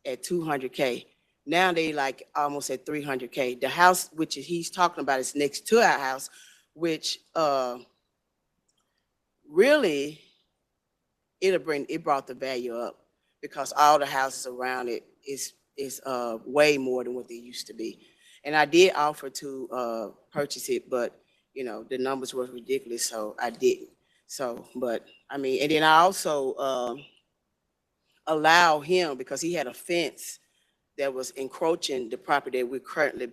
at 200K. Now they like almost at 300K. The house, which he's talking about, is next to our house, which really, it brought the value up, because all the houses around it is way more than what they used to be. And I did offer to purchase it, but you know, the numbers were ridiculous, so I didn't. So, but I mean, and then I also allow him, because he had a fence that was encroaching the property that we're currently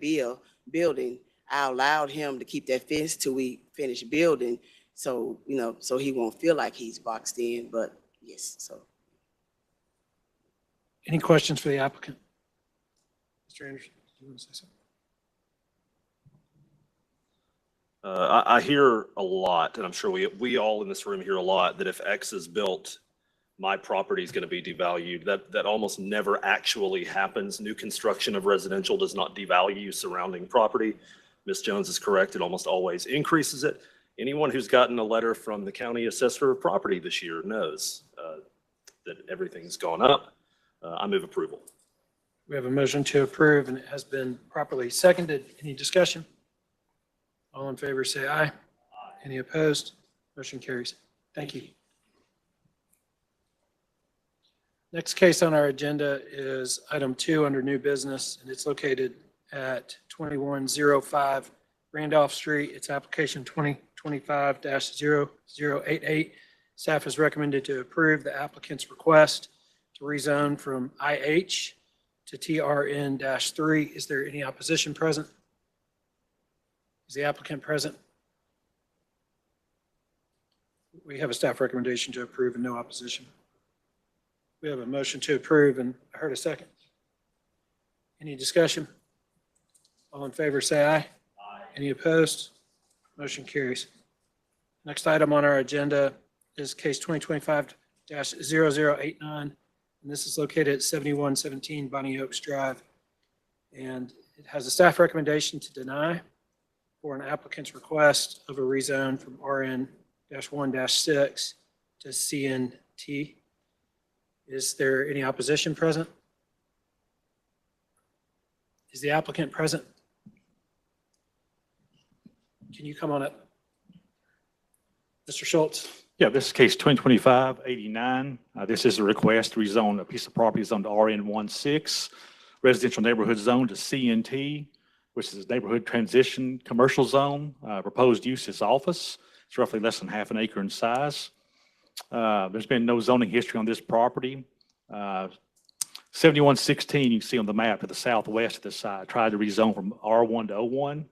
building. I allowed him to keep that fence till we finish building, so you know, so he won't feel like he's boxed in. But yes, so. Any questions for the applicant? Mr. Anderson, do you want to say something? I hear a lot, and I'm sure we all in this room hear a lot, that if X is built, my property is going to be devalued. That almost never actually happens. New construction of residential does not devalue surrounding property. Ms. Jones is correct. It almost always increases it. Anyone who's gotten a letter from the county assessor of property this year knows that everything's gone up. I move approval. We have a motion to approve, and it has been properly seconded. Any discussion? All in favor, say aye. Any opposed? Motion carries. Thank you. Next case on our agenda is item 2 under new business, and it's located at 2105 Randolph Street. It's application 2025-0088. Staff has recommended to approve the applicant's request to rezone from IH to TRN-3. Is there any opposition present? Is the applicant present? We have a staff recommendation to approve and no opposition. We have a motion to approve, and I heard a second. Any discussion? All in favor, say aye. Any opposed? Motion carries. Next item on our agenda is case 2025-0089, and this is located at 7117 Bonnie Oaks Drive. And it has a staff recommendation to deny for an applicant's request of a rezone from RN-1-6 to CNT. Is there any opposition present? Is the applicant present? Can you come on up? Mr. Schultz. Yeah, this is case 2025-89. This is a request to rezone a piece of property zoned to RN-16 residential neighborhood zone to CNT, which is a neighborhood transition commercial zone. Proposed use is office. It's roughly less than half an acre in size. There's been no zoning history on this property. 7116, you can see on the map to the southwest of this side, tried to rezone from R1 to O1,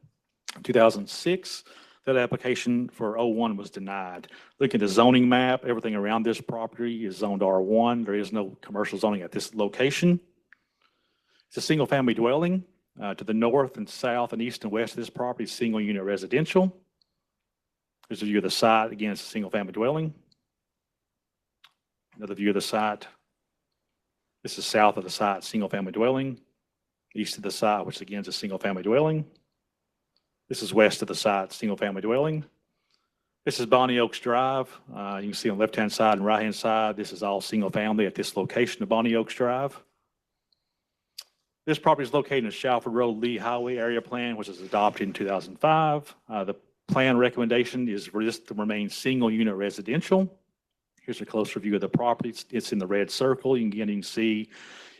2006. That application for O1 was denied. Looking at the zoning map, everything around this property is zoned R1. There is no commercial zoning at this location. It's a single-family dwelling. To the north and south and east and west of this property, single-unit residential. There's a view of the site. Again, it's a single-family dwelling. Another view of the site. This is south of the site, single-family dwelling. East of the site, which again is a single-family dwelling. This is west of the site, single-family dwelling. This is Bonnie Oaks Drive. You can see on the left-hand side and right-hand side, this is all single-family at this location of Bonnie Oaks Drive. This property is located in the Shalford Road Lee Highway Area Plan, which was adopted in 2005. The plan recommendation is for this to remain single-unit residential. Here's a closer view of the property. It's in the red circle. You can see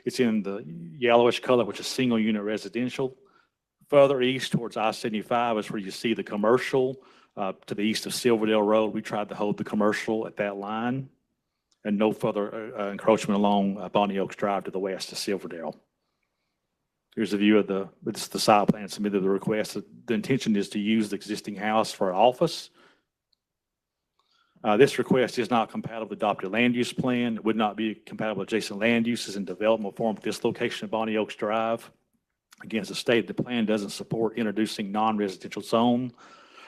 it's in the yellowish color, which is single-unit residential. Further east towards I-75 is where you see the commercial. To the east of Silverdale Road, we tried to hold the commercial at that line, and no further encroachment along Bonnie Oaks Drive to the west of Silverdale. Here's a view of this is the site plan submitted to the request. The intention is to use the existing house for an office. This request is not compatible with adopted land use plan. It would not be compatible with adjacent land uses and development form for this location of Bonnie Oaks Drive. Again, as stated, the plan doesn't support introducing non-residential zone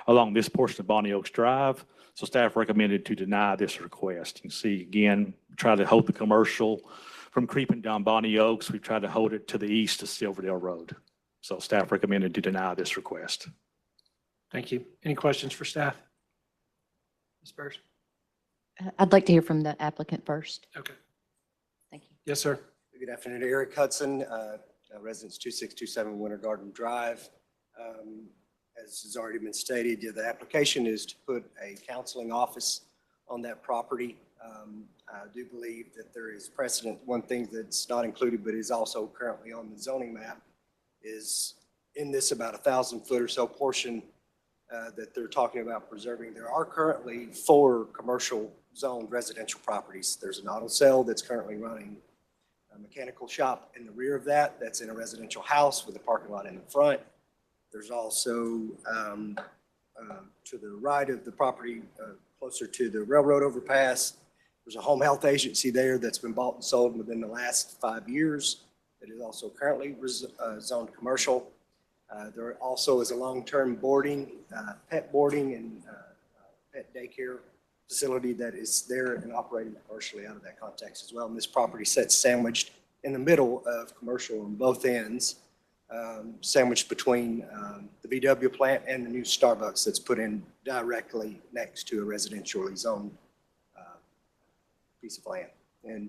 along this portion of Bonnie Oaks Drive. So staff recommended to deny this request. You can see again, try to hold the commercial from creeping down Bonnie Oaks. We tried to hold it to the east of Silverdale Road. So staff recommended to deny this request. Thank you. Any questions for staff? Ms. Burrs? I'd like to hear from the applicant first. Okay. Thank you. Yes, sir. Good afternoon, Eric Hudson, residence 2627 Winter Garden Drive. As has already been stated, the application is to put a counseling office on that property. I do believe that there is precedent. One thing that's not included but is also currently on the zoning map is in this about 1,000-foot or so portion that they're talking about preserving. There are currently 4 commercial zoned residential properties. There's an auto sale that's currently running, a mechanical shop in the rear of that that's in a residential house with a parking lot in the front. There's also to the right of the property, closer to the railroad overpass, there's a home health agency there that's been bought and sold within the last 5 years that is also currently zoned commercial. There also is a long-term boarding, pet boarding and pet daycare facility that is there and operating commercially out of that context as well. And this property sits sandwiched in the middle of commercial on both ends, sandwiched between the VW plant and the new Starbucks that's put in directly next to a residentially zoned piece of land. And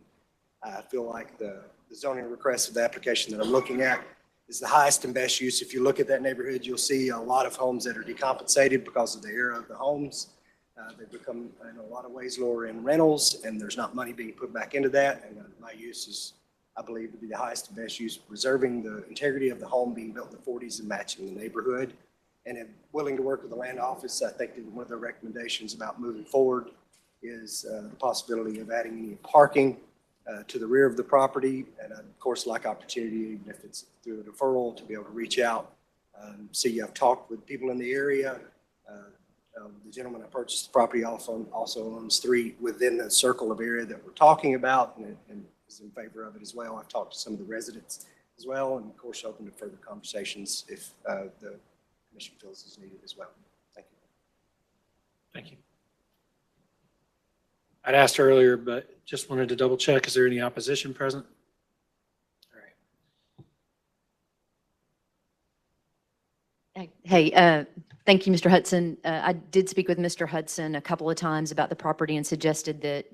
I feel like the zoning request of the application that I'm looking at is the highest and best use. If you look at that neighborhood, you'll see a lot of homes that are decompensated because of the era of the homes. They've become, in a lot of ways, lower end rentals, and there's not money being put back into that. And my use is, I believe, to be the highest and best use, preserving the integrity of the home being built in the 40s and matching the neighborhood. And I'm willing to work with the land office. I think that one of their recommendations about moving forward is the possibility of adding any parking to the rear of the property. And I'd, of course, like opportunity, even if it's through a deferral, to be able to reach out. See, I've talked with people in the area. The gentleman I purchased the property also owns 3 within the circle of area that we're talking about and is in favor of it as well. I've talked to some of the residents as well, and of course, open to further conversations if the commission feels is needed as well. Thank you. Thank you. I'd asked earlier, but just wanted to double check. Is there any opposition present? All right. Hey, thank you, Mr. Hudson. I did speak with Mr. Hudson a couple of times about the property and suggested that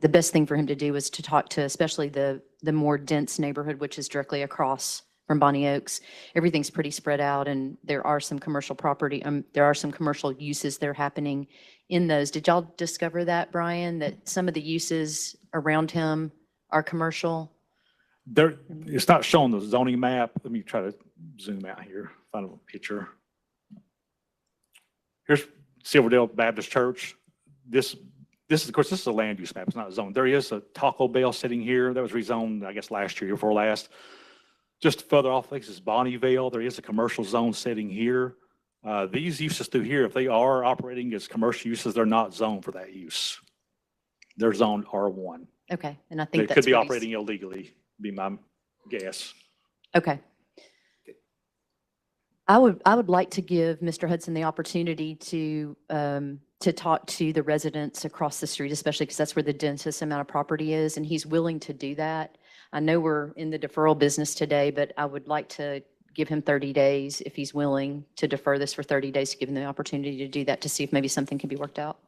the best thing for him to do was to talk to especially the more dense neighborhood, which is directly across from Bonnie Oaks. Everything's pretty spread out, and there are some commercial property, there are some commercial uses that are happening in those. Did y'all discover that, Brian, that some of the uses around him are commercial? It's not shown the zoning map. Let me try to zoom out here, find a picture. Here's Silverdale Baptist Church. This This is, of course, this is a land use map. It's not a zone. There is a Taco Bell sitting here that was rezoned, I guess, last year, before last. Just further off, this is Bonnievale. There is a commercial zone sitting here. These uses through here, if they are operating as commercial uses, they're not zoned for that use. They're zoned R1. Okay, and I They think could that's be what he's- operating illegally, be my guess. Okay. I would like to give Mr. Hudson the opportunity to talk to the residents across the street, especially because that's where the densest amount of property is, and he's willing to do that. I know we're in the deferral business today, but I would like to give him 30 days if he's willing to defer this for 30 days, to give him the opportunity to do that, to see if maybe something can be worked out.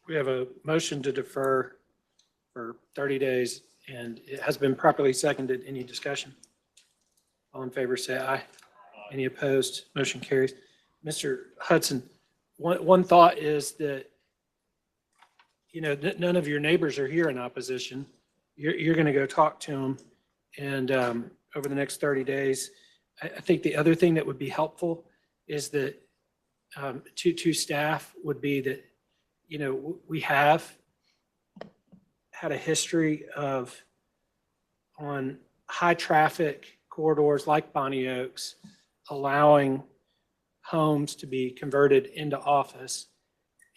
We have a motion to defer for 30 days, and it has been properly seconded. Any discussion? All in favor, say aye. Any opposed? Motion carries. Mr. Hudson, one thought is that, you know, none of your neighbors are here in opposition. You're going to go talk to them, and over the next 30 days, I think the other thing that would be helpful is that to staff would be that, you know, we have had a history of, on high traffic corridors like Bonnie Oaks, allowing homes to be converted into office.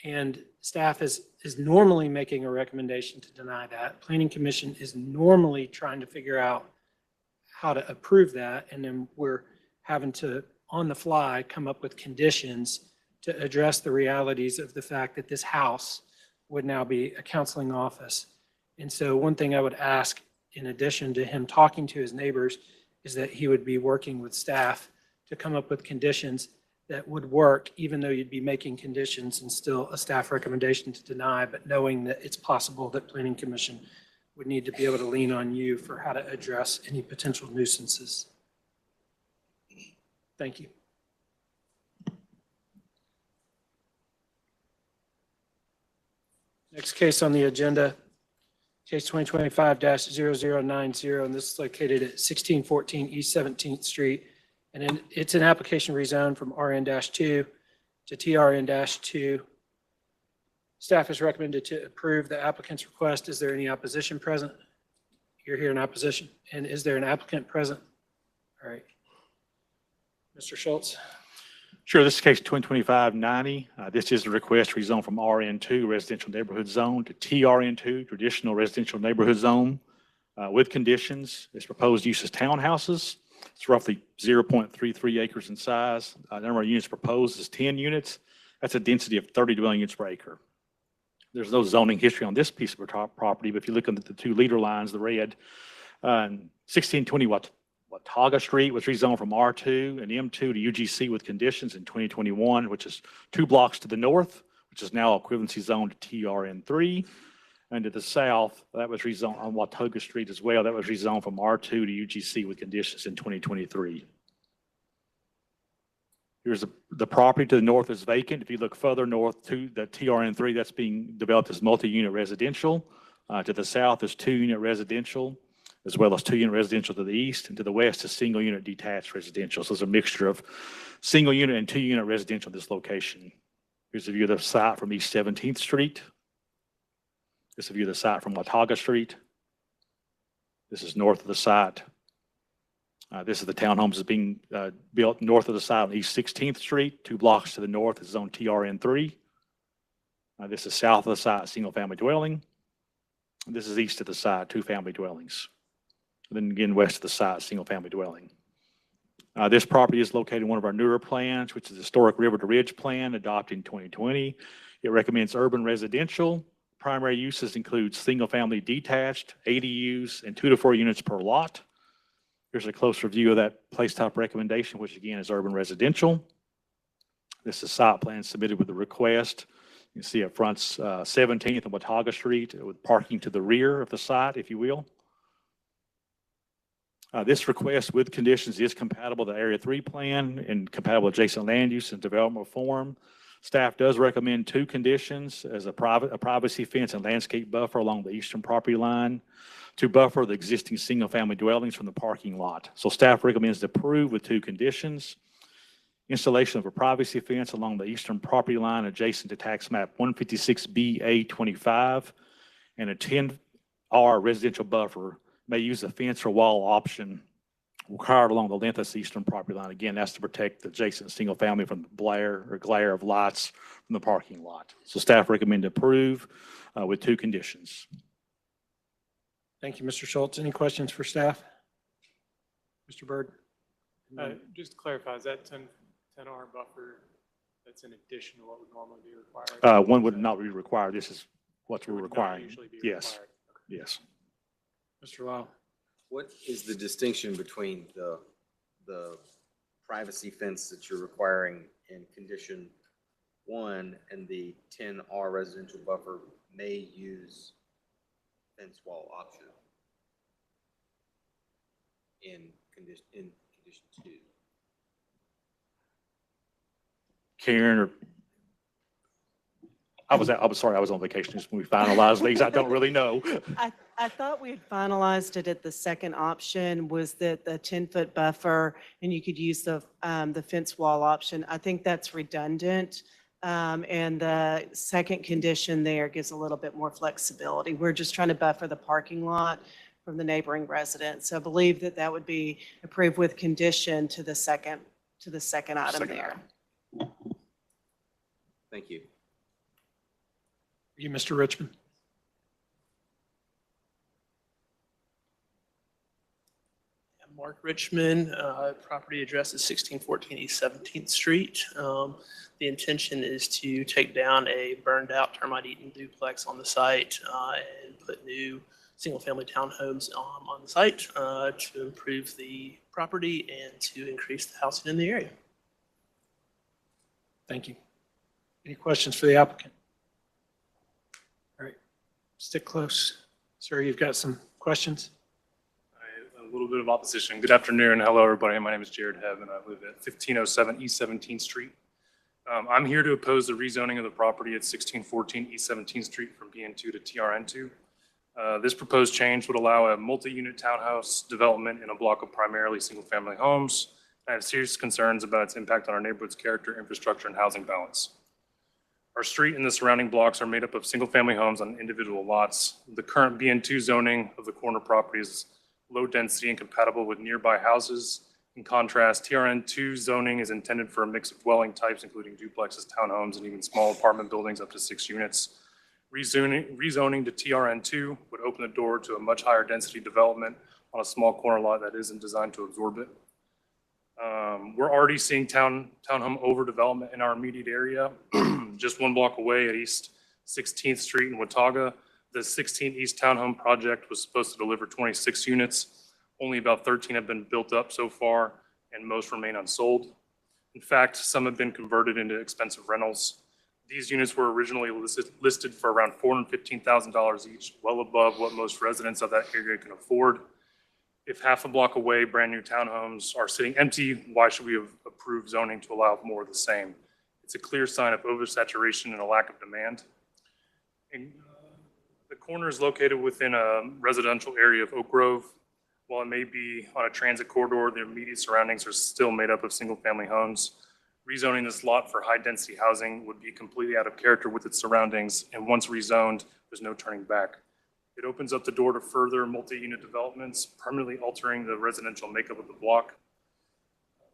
And staff is normally making a recommendation to deny that. Planning Commission is normally trying to figure out how to approve that. And then we're having to, on the fly, come up with conditions to address the realities of the fact that this house would now be a counseling office. And so one thing I would ask, in addition to him talking to his neighbors, is that he would be working with staff to come up with conditions that would work, even though you'd be making conditions and still a staff recommendation to deny, but knowing that it's possible that Planning Commission would need to be able to lean on you for how to address any potential nuisances. Thank you. Next case on the agenda, case 2025-0090, and this is located at 1614 East 17th Street. And then it's an application rezone from RN-2 to TRN-2. Staff is recommended to approve the applicant's request. Is there any opposition present? You're here in opposition. And is there an applicant present? All right. Mr. Schultz. Sure, this is case 2025-90. This is a request rezone from RN2 residential neighborhood zone to TRN2 traditional residential neighborhood zone with conditions. Its proposed use is townhouses. It's roughly 0.33 acres in size. Number of units proposed is 10 units. That's a density of 30 dwelling units per acre. There's no zoning history on this piece of property, but if you look at the two leader lines, the red, 1620 Watauga Street was rezoned from R2 and M2 to UGC with conditions in 2021, which is 2 blocks to the north, which is now equivalency zone to TRN3. And to the south, that was rezoned on Watauga Street as well. That was rezoned from R2 to UGC with conditions in 2023. Here's the property to the north is vacant. If you look further north to the TRN3, that's being developed as multi-unit residential. To the south is 2-unit residential, as well as 2-unit residential to the east, and to the west is single-unit detached residential. So there's a mixture of single-unit and 2-unit residential at this location. Here's a view of the site from East 17th Street. This is a view of the site from Watauga Street. This is north of the site. This is the townhomes that's being built north of the site on East 16th Street. 2 blocks to the north is zone TRN3. This is south of the site, single-family dwelling. This is east of the site, 2-family dwellings. And then again, west of the site, single-family dwelling. This property is located in one of our newer plans, which is the Historic River to Ridge Plan adopted in 2020. It recommends urban residential. Primary uses include single-family detached, ADUs, and 2 to 4 units per lot. Here's a closer view of that place type recommendation, which again is urban residential. This is site plan submitted with the request. You can see it fronts 17th and Watauga Street with parking to the rear of the site, if you will. This request with conditions is compatible with the Area 3 plan and compatible with adjacent land use and development reform. Staff does recommend 2 conditions as a privacy fence and landscape buffer along the eastern property line to buffer the existing single-family dwellings from the parking lot. So staff recommends to approve with 2 conditions. installation of a privacy fence along the eastern property line adjacent to tax map 156BA25, and a 10R residential buffer may use the fence or wall option required along the length of the eastern property line. Again, that's to protect the adjacent single family from the glare of lights from the parking lot. So staff recommend to approve with 2 conditions. Thank you, Mr. Schultz. Any questions for staff? Mr. Byrd? Just to clarify, is that 10R buffer, that's in addition to what would normally be required? One would not be required. This is what we're Would not requiring. usually be Yes, required. yes. Mr. Lau? What is the distinction between the privacy fence that you're requiring in condition 1 and the 10R residential buffer may use fence wall option in condition 2? Karen, or I was sorry, I was on vacation just when we finalized these. I don't really know. I thought we had finalized it at the second option was that the 10-foot buffer and you could use the fence wall option. I think that's redundant. And the second condition there gives a little bit more flexibility. We're just trying to buffer the parking lot from the neighboring residents. So I believe that that would be approved with condition to the second item there. Thank you. You, Mr. Richmond? Mark Richmond, property address is 1614 East 17th Street. The intention is to take down a burned out termite-eaten duplex on the site and put new single-family townhomes on the site to improve the property and to increase the housing in the area. Thank you. Any questions for the applicant? All right, stick close. Sir, you've got some questions? A little bit of opposition. Good afternoon. Hello, everybody. My name is Jared Hebb, and I live at 1507 East 17th Street. I'm here to oppose the rezoning of the property at 1614 East 17th Street from BN2 to TRN2. This proposed change would allow a multi-unit townhouse development in a block of primarily single-family homes. I have serious concerns about its impact on our neighborhood's character, infrastructure, and housing balance. Our street and the surrounding blocks are made up of single-family homes on individual lots. The current BN2 zoning of the corner property is low density and compatible with nearby houses. In contrast, TRN2 zoning is intended for a mix of dwelling types, including duplexes, townhomes, and even small apartment buildings up to 6 units. Rezoning to TRN2 would open the door to a much higher density development on a small corner lot that isn't designed to absorb it. We're already seeing townhome overdevelopment in our immediate area. Just 1 block away at East 16th Street in Watauga, the 16 East Townhome project was supposed to deliver 26 units. Only about 13 have been built up so far, and most remain unsold. In fact, some have been converted into expensive rentals. These units were originally listed for around $415,000 each, well above what most residents of that area can afford. If half a block away, brand new townhomes are sitting empty, why should we have approved zoning to allow more of the same? It's a clear sign of oversaturation and a lack of demand. The corner is located within a residential area of Oak Grove. While it may be on a transit corridor, the immediate surroundings are still made up of single-family homes. Rezoning this lot for high-density housing would be completely out of character with its surroundings, and once rezoned, there's no turning back. It opens up the door to further multi-unit developments, permanently altering the residential makeup of the block.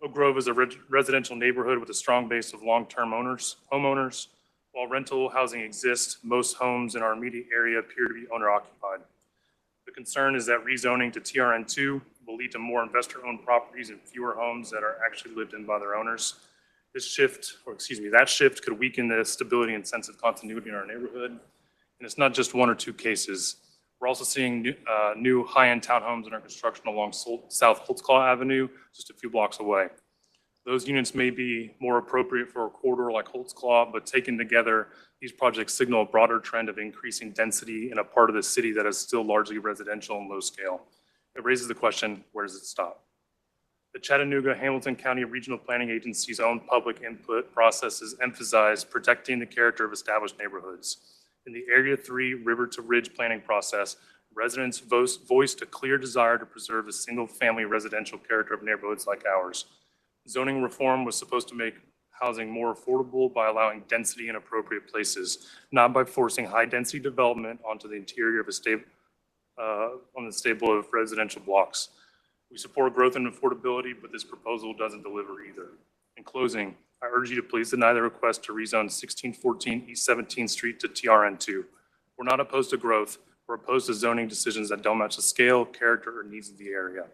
Oak Grove is a residential neighborhood with a strong base of long-term homeowners. While rental housing exists, most homes in our immediate area appear to be owner-occupied. The concern is that rezoning to TRN2 will lead to more investor-owned properties and fewer homes that are actually lived in by their owners. That shift could weaken the stability and sense of continuity in our neighborhood. And it's not just 1 or 2 cases. We're also seeing new high-end townhomes under construction along South Holtzclaw Avenue, just a few blocks away. Those units may be more appropriate for a corridor like Holtzclaw, but taken together, these projects signal a broader trend of increasing density in a part of the city that is still largely residential and low scale. It raises the question, where does it stop? The Chattanooga-Hamilton County Regional Planning Agency's own public input processes emphasize protecting the character of established neighborhoods. In the Area 3 River to Ridge planning process, residents voiced a clear desire to preserve the single-family residential character of neighborhoods like ours. Zoning reform was supposed to make housing more affordable by allowing density in appropriate places, not by forcing high-density development onto the interior of on the stable of residential blocks. We support growth and affordability, but this proposal doesn't deliver either. In closing, I urge you to please deny the request to rezone 1614 East 17th Street to TRN2. We're not opposed to growth. We're opposed to zoning decisions that don't match the scale, character, or needs of the area.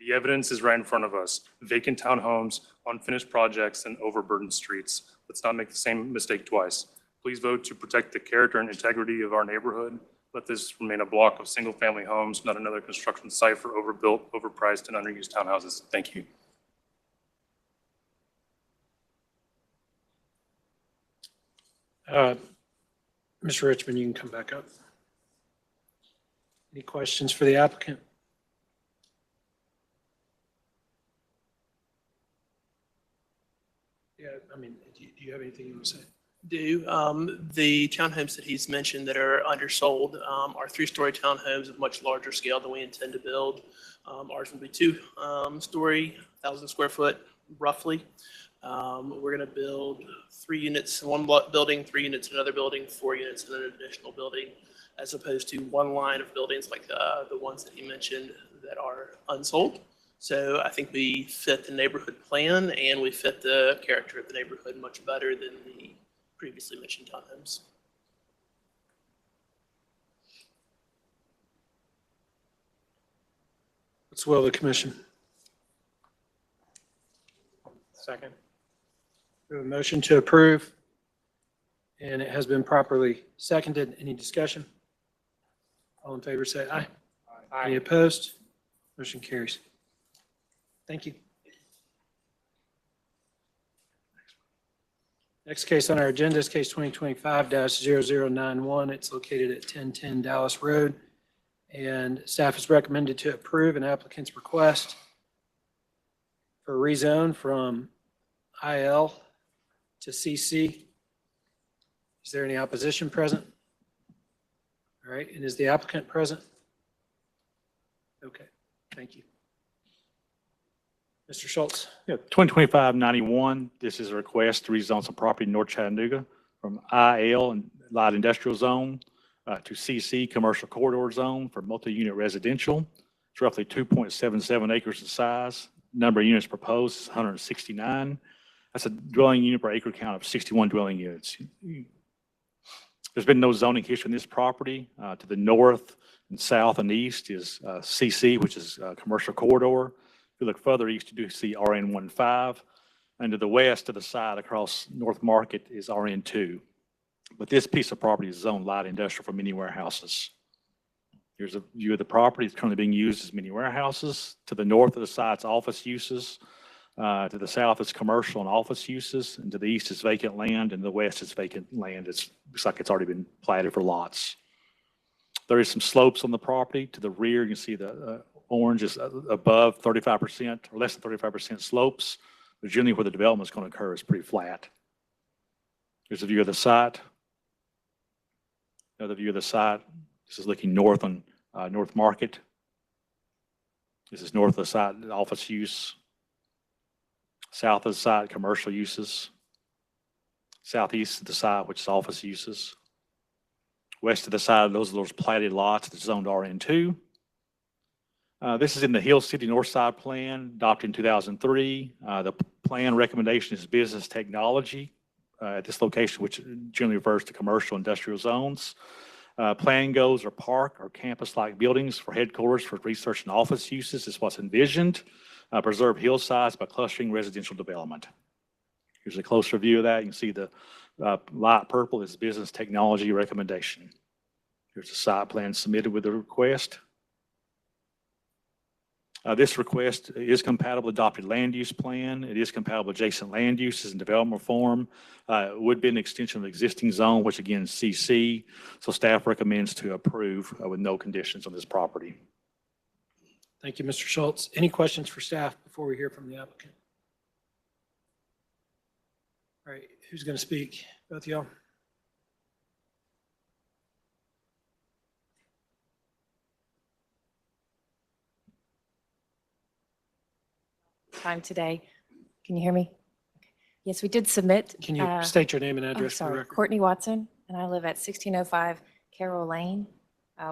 The evidence is right in front of us. Vacant townhomes, unfinished projects, and overburdened streets. Let's not make the same mistake twice. Please vote to protect the character and integrity of our neighborhood. Let this remain a block of single-family homes, not another construction site for overbuilt, overpriced, and underused townhouses. Thank you. Mr. Richmond, you can come back up. Any questions for the applicant? Yeah, I mean, do you have anything you want to say? The townhomes that he's mentioned that are undersold are three-story townhomes of much larger scale than we intend to build. Ours will be two-story, 1,000 square foot, roughly. We're going to build 3 units in one building, 3 units in another building, 4 units in an additional building, as opposed to one line of buildings like the ones that he mentioned that are unsold. So I think we fit the neighborhood plan and we fit the character of the neighborhood much better than the previously mentioned townhomes. What's the will of the commission? Second. We have a motion to approve, and it has been properly seconded. Any discussion? All in favor, say aye. Aye. Any opposed? Motion carries. Thank you. Next case on our agenda is case 2025-0091. It's located at 1010 Dallas Road, and staff is recommended to approve an applicant's request for rezone from IL to CC. Is there any opposition present? All right, and is the applicant present? Okay, thank you. Mr. Schultz. Yeah, 2025-91, this is a request to rezone some property in North Chattanooga from IL and light industrial zone to CC commercial corridor zone for multi-unit residential. It's roughly 2.77 acres in size. Number of units proposed is 169. That's a dwelling unit per acre count of 61 dwelling units. There's been no zoning history in this property. To the north and south and east is CC, which is a commercial corridor. If you look further east, you do see RN15. And to the west, to the side across North Market is RN2. But this piece of property is zoned light industrial for mini warehouses. Here's a view of the property. It's currently being used as mini warehouses. To the north of the side, it's office uses. To the south, it's commercial and office uses. And to the east, it's vacant land. And the west, it's vacant land. It looks like it's already been platted for lots. There is some slopes on the property. To the rear, you can see the orange is above 35% or less than 35% slopes. But generally where the development is going to occur is pretty flat. Here's a view of the site. Another view of the site. This is looking north on North Market. This is north of the site, office use. South of the site, commercial uses. Southeast of the site, which is office uses. West of the site, those are those platted lots that's zoned RN2. This is in the Hill City North Side Plan, adopted in 2003. The plan recommendation is business technology at this location, which generally refers to commercial industrial zones. Plan goals are park or campus-like buildings for headquarters for research and office uses is what's envisioned. Preserve hillsides by clustering residential development. Here's a closer view of that. You can see the light purple is business technology recommendation. Here's the site plan submitted with the request. This request is compatible with adopted land use plan. It is compatible with adjacent land uses and development reform. It would be an extension of the existing zone, which again is CC. So staff recommends to approve with no conditions on this property. Thank you, Mr. Schultz. Any questions for staff before we hear from the applicant? All right, who's going to speak? Both of y'all. Time today. Can you hear me? Yes, we did submit. Can you state your name and address for the Sorry, record? Courtney Watson, and I live at 1605 Carroll Lane,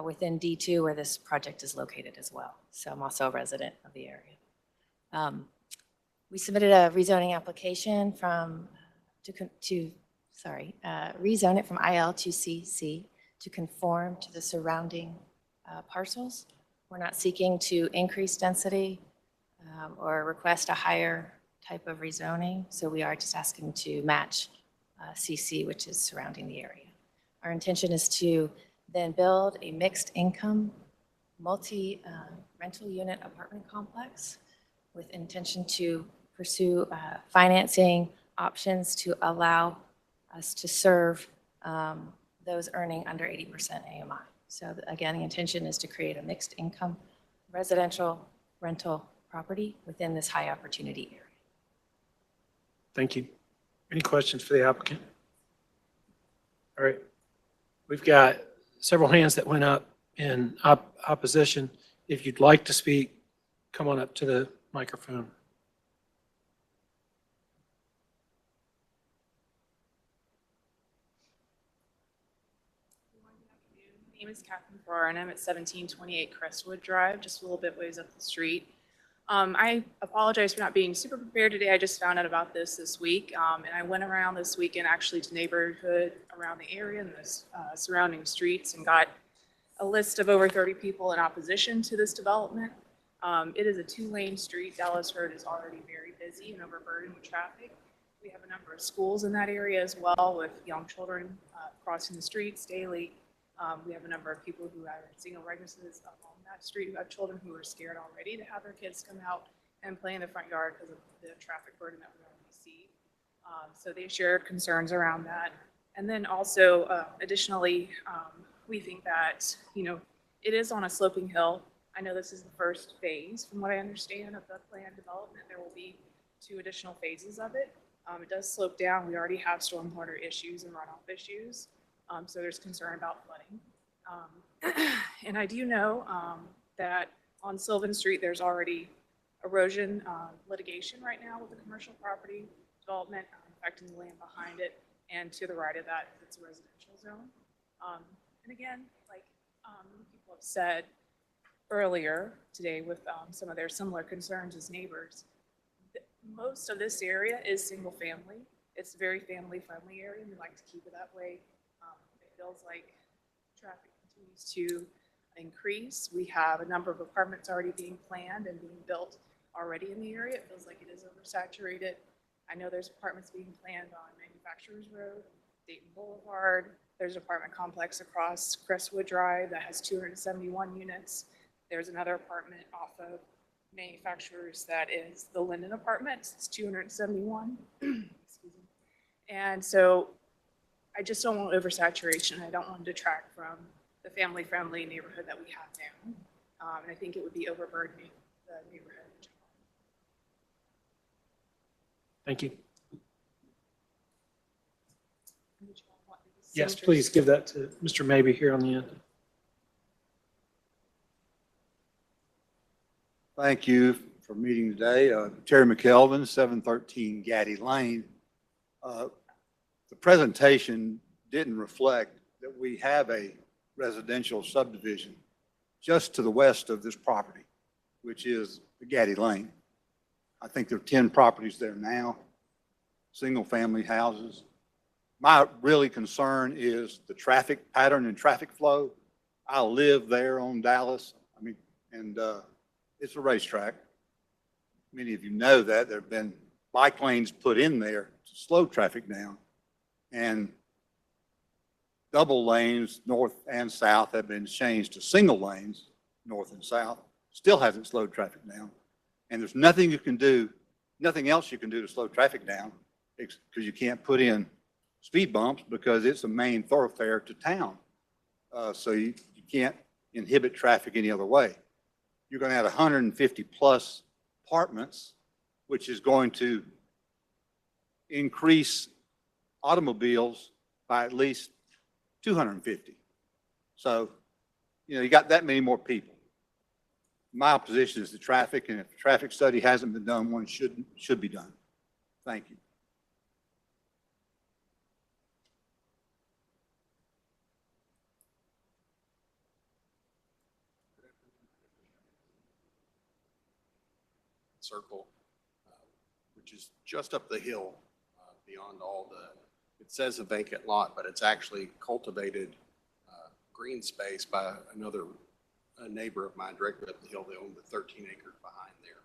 within D2 where this project is located as well. So I'm also a resident of the area. We submitted a rezoning application rezone it from IL to CC to conform to the surrounding parcels. We're not seeking to increase density or request a higher type of rezoning. So we are just asking to match CC, which is surrounding the area. Our intention is to then build a mixed income, rental unit apartment complex with intention to pursue financing options to allow us to serve those earning under 80% AMI. So again, the intention is to create a mixed income residential rental property within this high opportunity area. Thank you. Any questions for the applicant? All right. We've got several hands that went up in opposition. If you'd like to speak, come on up to the microphone. My name is Catherine Farrar, and I'm at 1728 Crestwood Drive, just a little bit ways up the street. I apologize for not being super prepared today. I just found out about this week, and I went around this weekend actually to neighborhood around the area and the surrounding streets and got a list of over 30 people in opposition to this development. It is a 2-lane street. Dallas Road is already very busy and overburdened with traffic. We have a number of schools in that area as well, with young children crossing the streets daily. We have a number of people who are single residences along that street who have children who are scared already to have their kids come out and play in the front yard because of the traffic burden that we already see. So they shared concerns around that. And then also, additionally, we think that, it is on a sloping hill. I know this is the first phase, from what I understand, of the planned development. There will be 2 additional phases of it. It does slope down. We already have stormwater issues and runoff issues. So there's concern about flooding. And I do know that on Sylvan Street, there's already erosion litigation right now with the commercial property development affecting the land behind it. And to the right of that, it's a residential zone. And again, like people have said earlier today with some of their similar concerns as neighbors, most of this area is single family. It's a very family friendly area, and we like to keep it that way. It feels like traffic continues to increase. We have a number of apartments already being planned and being built already in the area. It feels like it is oversaturated. I know there's apartments being planned on Manufacturers Road, Dayton Boulevard. There's an apartment complex across Crestwood Drive that has 271 units. There's another apartment off of Manufacturers that is the Linden Apartments. It's 271. Excuse me. And so I just don't want oversaturation. I don't want to detract from the family-friendly neighborhood that we have now. And I think it would be overburdening the neighborhood. Thank you. Yes, please give that to Mr. Maybe here on the end. Thank you for meeting today. Terry McKelvin, 713 Gaddy Lane. The presentation didn't reflect that we have a residential subdivision just to the west of this property, which is the Gaddy Lane. I think there are 10 properties there now, single-family houses. My really concern is the traffic pattern and traffic flow. I live there on Dallas. It's a racetrack. Many of you know that. There have been bike lanes put in there to slow traffic down. And double lanes, north and south, have been changed to single lanes, north and south. Still hasn't slowed traffic down. And there's nothing you can do, nothing else you can do to slow traffic down, because you can't put in speed bumps because it's a main thoroughfare to town. So you can't inhibit traffic any other way. You're going to add 150 plus apartments, which is going to increase automobiles by at least 250. So, you got that many more people. My opposition is the traffic, and if the traffic study hasn't been done, one should be done. Thank you. Circle, which is just up the hill beyond all it says a vacant lot, but it's actually cultivated green space by another neighbor of mine directly up the hill. They own the 13 acres behind there.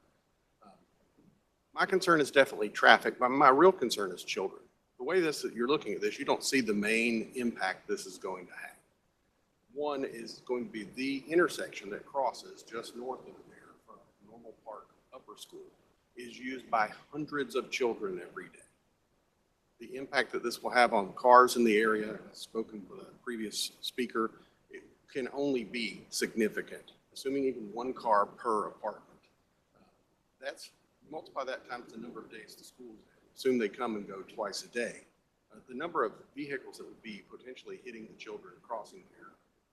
My concern is definitely traffic, but my real concern is children. The way you're looking at this, you don't see the main impact this is going to have. One is going to be the intersection that crosses just north of there from Normal Park Upper School is used by hundreds of children every day. The impact that this will have on cars in the area, I've spoken with a previous speaker, it can only be significant, assuming even one car per apartment. That's multiply that times the number of days the schools assume they come and go twice a day. The number of vehicles that would be potentially hitting the children crossing there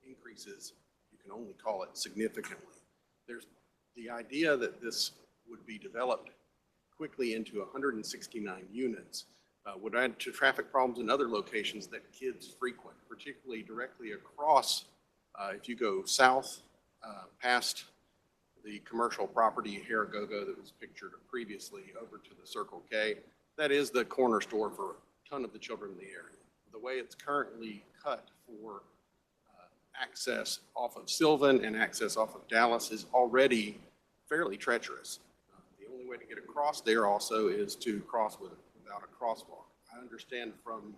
increases, you can only call it significantly. There's the idea that this would be developed quickly into 169 units would add to traffic problems in other locations that kids frequent, particularly directly across, if you go south past the commercial property Haragogo that was pictured previously over to the Circle K. That is the corner store for a ton of the children in the area. The way it's currently cut for access off of Sylvan and access off of Dallas is already fairly treacherous. The only way to get across there also is to cross without a crosswalk. I understand from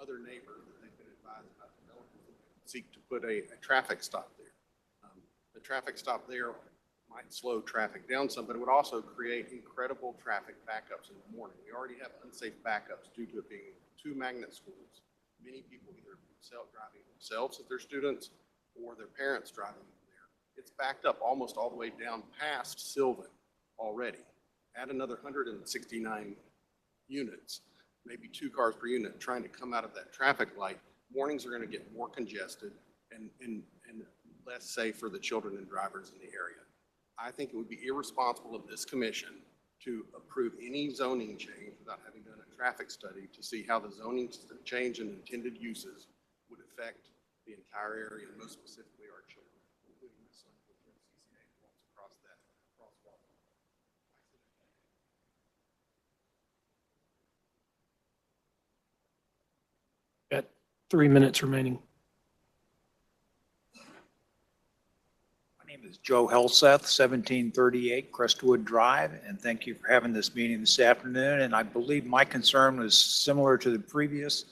other neighbors that they've been advised about developers that seek to put a traffic stop there. The traffic stop there might slow traffic down some, but it would also create incredible traffic backups in the morning. We already have unsafe backups due to it being two magnet schools. Many people either driving themselves if they're students or their parents driving them there. It's backed up almost all the way down past Sylvan already. Add another 169 units, maybe 2 cars per unit trying to come out of that traffic light. Mornings are going to get more congested and less safe for the children and drivers in the area. I think it would be irresponsible of this commission to approve any zoning change without having done a traffic study to see how the zoning change and intended uses would affect the entire area, and most specifically our children, including my son who attends CCA and walks across that crosswalk. Got 3 minutes remaining. My name is Joe Helseth, 1738 Crestwood Drive, and thank you for having this meeting this afternoon. And I believe my concern was similar to the previous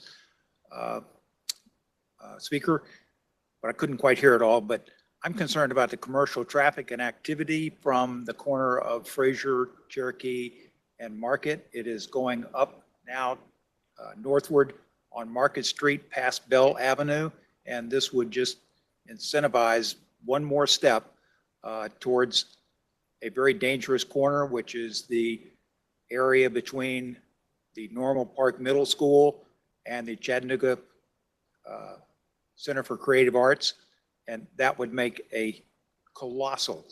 speaker, but I couldn't quite hear it all. But I'm concerned about the commercial traffic and activity from the corner of Fraser, Cherokee, and Market. It is going up now northward on Market Street past Bell Avenue, and this would just incentivize one more step towards a very dangerous corner, which is the area between the Normal Park Middle School and the Chattanooga Center for Creative Arts. And that would make a colossal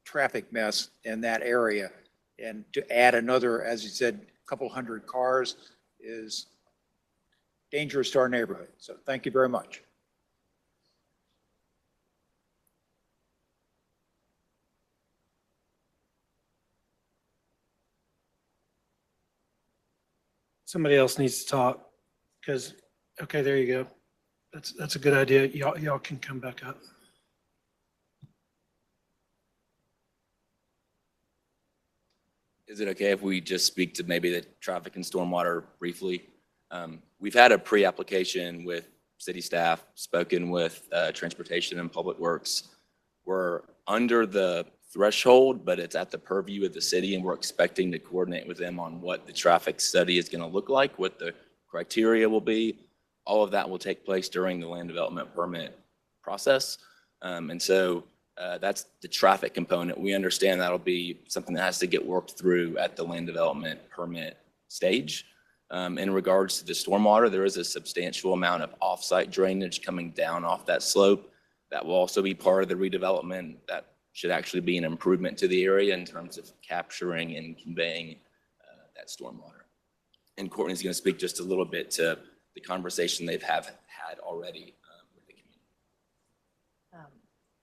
traffic mess in that area. And to add another, as you said, a couple hundred cars is dangerous to our neighborhood. So thank you very much. Somebody else needs to talk because, okay, there you go. That's a good idea. Y'all can come back up. Is it okay if we just speak to maybe the traffic and stormwater briefly? We've had a pre-application with city staff, spoken with Transportation and Public Works. We're under the threshold, but it's at the purview of the city, and we're expecting to coordinate with them on what the traffic study is going to look like, what the criteria will be. All of that will take place during the land development permit process. And so that's the traffic component. We understand that'll be something that has to get worked through at the land development permit stage. In regards to the stormwater, there is a substantial amount of off-site drainage coming down off that slope. That will also be part of the redevelopment. That should actually be an improvement to the area in terms of capturing and conveying that stormwater. And Courtney's going to speak just a little bit to the conversation they've had already with the community.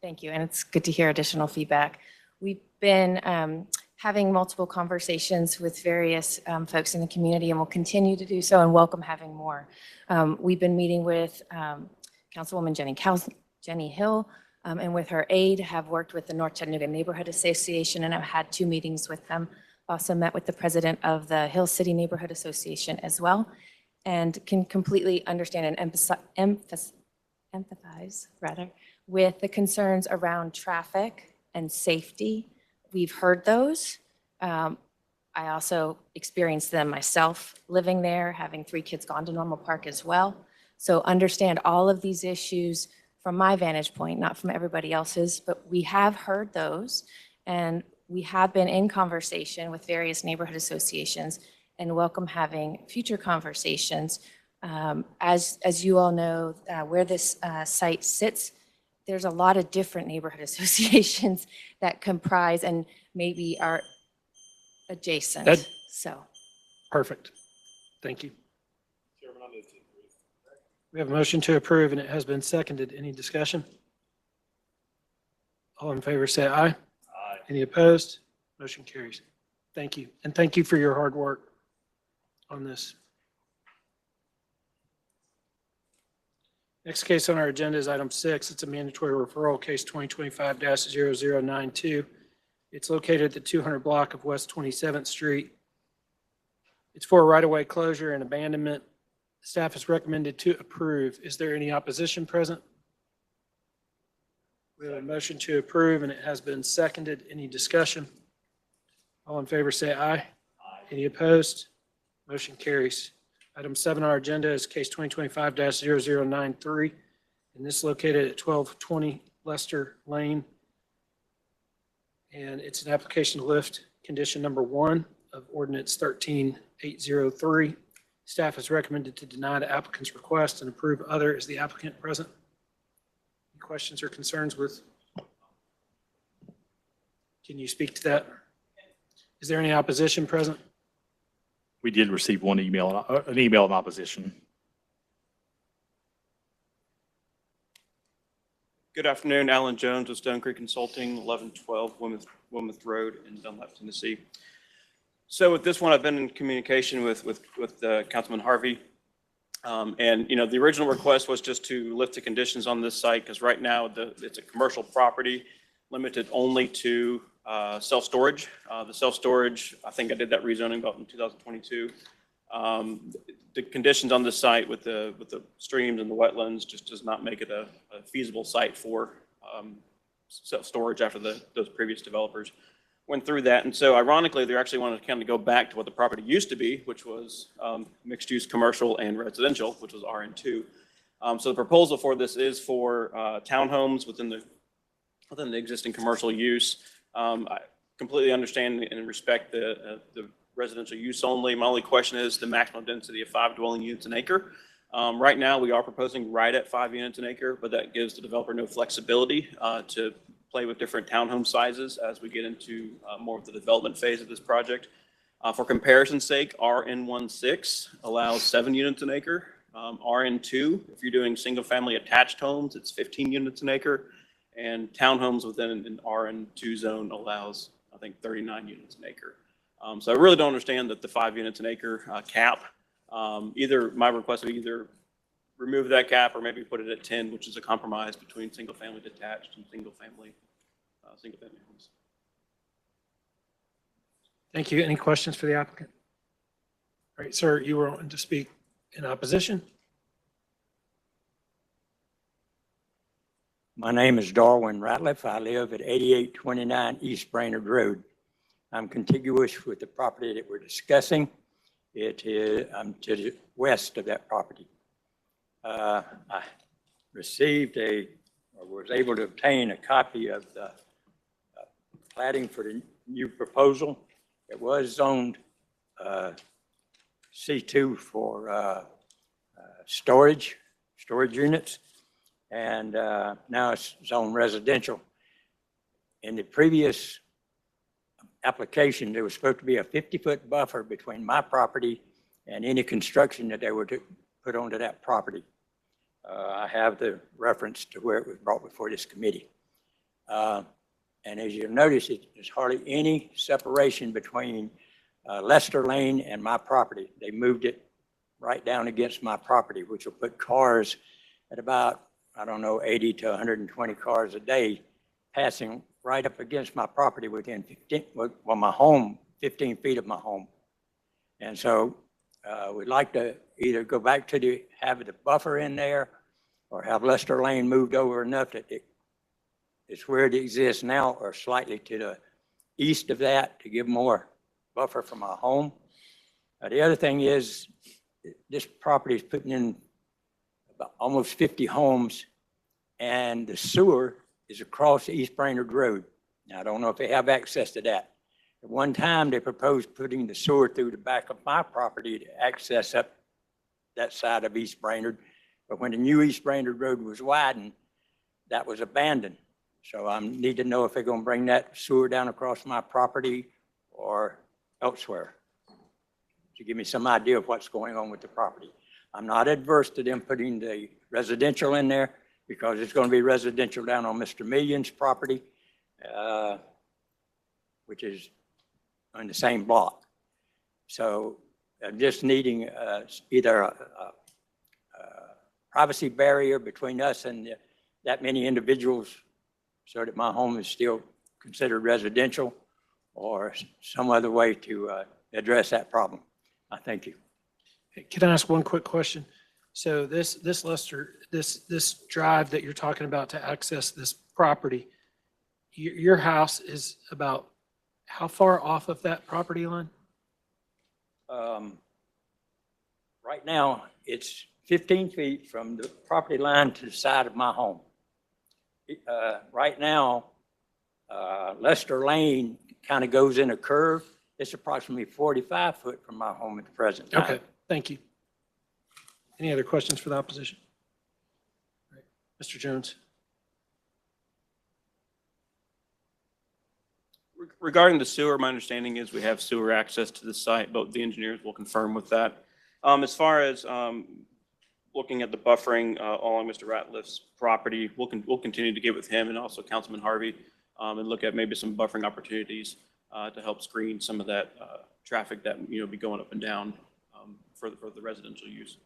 Thank you, and it's good to hear additional feedback. We've been having multiple conversations with various folks in the community, and we'll continue to do so and welcome having more. We've been meeting with Councilwoman Jenny Hill, and with her aide, have worked with the North Chattanooga Neighborhood Association, and I've had 2 meetings with them. Also met with the president of the Hill City Neighborhood Association as well, and can completely understand and empathize with the concerns around traffic and safety. We've heard those. I also experienced them myself living there, having 3 kids gone to Normal Park as well. So understand all of these issues from my vantage point, not from everybody else's, but we have heard those, and we have been in conversation with various neighborhood associations and welcome having future conversations. As you all know, where this site sits, there's a lot of different neighborhood associations that comprise and maybe are adjacent. So. Perfect. Thank you. We have a motion to approve and it has been seconded. Any discussion? All in favor say aye. Aye. Any opposed? Motion carries. Thank you. And thank you for your hard work on this. Next case on our agenda is item 6. It's a mandatory referral case 2025-0092. It's located at the 200 block of West 27th Street. It's for a right-of-way closure and abandonment. Staff is recommended to approve. Is there any opposition present? We have a motion to approve and it has been seconded. Any discussion? All in favor say aye. Aye. Any opposed? Motion carries. Item 7 on our agenda is case 2025-0093, and this is located at 1220 Lester Lane. And it's an application to lift condition number 1 of ordinance 13803. Staff is recommended to deny the applicant's request and approve other. Is the applicant present? Any questions or concerns with? Can you speak to that? Is there any opposition present? We did receive an email in opposition. Good afternoon, Alan Jones with Stone Creek Consulting, 1112 Wilmouth Road in Dunlap, Tennessee. So with this one, I've been in communication with Councilman Harvey. And, the original request was just to lift the conditions on this site because right now it's a commercial property limited only to self-storage. The self-storage, I think I did that rezoning about in 2022. The conditions on this site with the streams and the wetlands just does not make it a feasible site for self-storage after those previous developers went through that. And so ironically, they actually wanted to kind of go back to what the property used to be, which was mixed-use commercial and residential, which was RN2. So the proposal for this is for townhomes within the existing commercial use. I completely understand and respect the residential use only. My only question is the maximum density of 5 dwelling units an acre. Right now, we are proposing right at 5 units an acre, but that gives the developer no flexibility to play with different townhome sizes as we get into more of the development phase of this project. For comparison's sake, RN16 allows 7 units an acre. RN2, if you're doing single-family attached homes, it's 15 units an acre. And townhomes within an RN2 zone allows, I think, 39 units an acre. So I really don't understand that the 5 units an acre cap. My request would either remove that cap or maybe put it at 10, which is a compromise between single-family detached and single-family homes. Thank you. Any questions for the applicant? All right, sir, you were wanting to speak in opposition? My name is Darwin Ratliff. I live at 8829 East Brainerd Road. I'm contiguous with the property that we're discussing. I'm to the west of that property. I was able to obtain a copy of the platting for the new proposal. It was zoned C2 for storage units. And now it's zoned residential. In the previous application, there was supposed to be a 50-foot buffer between my property and any construction that they were to put onto that property. I have the reference to where it was brought before this committee. And as you'll notice, there's hardly any separation between Lester Lane and my property. They moved it right down against my property, which will put cars at about, I don't know, 80 to 120 cars a day passing right up against my property within 15, well, my home, 15 feet of my home. And so we'd like to either go back to have the buffer in there or have Lester Lane moved over enough that it's where it exists now or slightly to the east of that to give more buffer for my home. The other thing is this property is putting in about almost 50 homes and the sewer is across East Brainerd Road. Now, I don't know if they have access to that. At one time, they proposed putting the sewer through the back of my property to access up that side of East Brainerd. But when the new East Brainerd Road was widened, that was abandoned. So I need to know if they're going to bring that sewer down across my property or elsewhere to give me some idea of what's going on with the property. I'm not adverse to them putting the residential in there because it's going to be residential down on Mr. Million's property, which is on the same block. So I'm just needing either a privacy barrier between us and that many individuals so that my home is still considered residential or some other way to address that problem. I thank you. Can I ask one quick question? So this drive that you're talking about to access this property, your house is about how far off of that property line? Right now, it's 15 feet from the property line to the side of my home. Right now, Lester Lane kind of goes in a curve. It's approximately 45 foot from my home at the present time. Okay, thank you. Any other questions for the opposition? All right. Mr. Jones. Regarding the sewer, my understanding is we have sewer access to the site, but the engineers will confirm with that. As far as looking at the buffering along Mr. Ratliff's property, we'll continue to get with him and also Councilman Harvey and look at maybe some buffering opportunities to help screen some of that traffic that be going up and down for the residential use.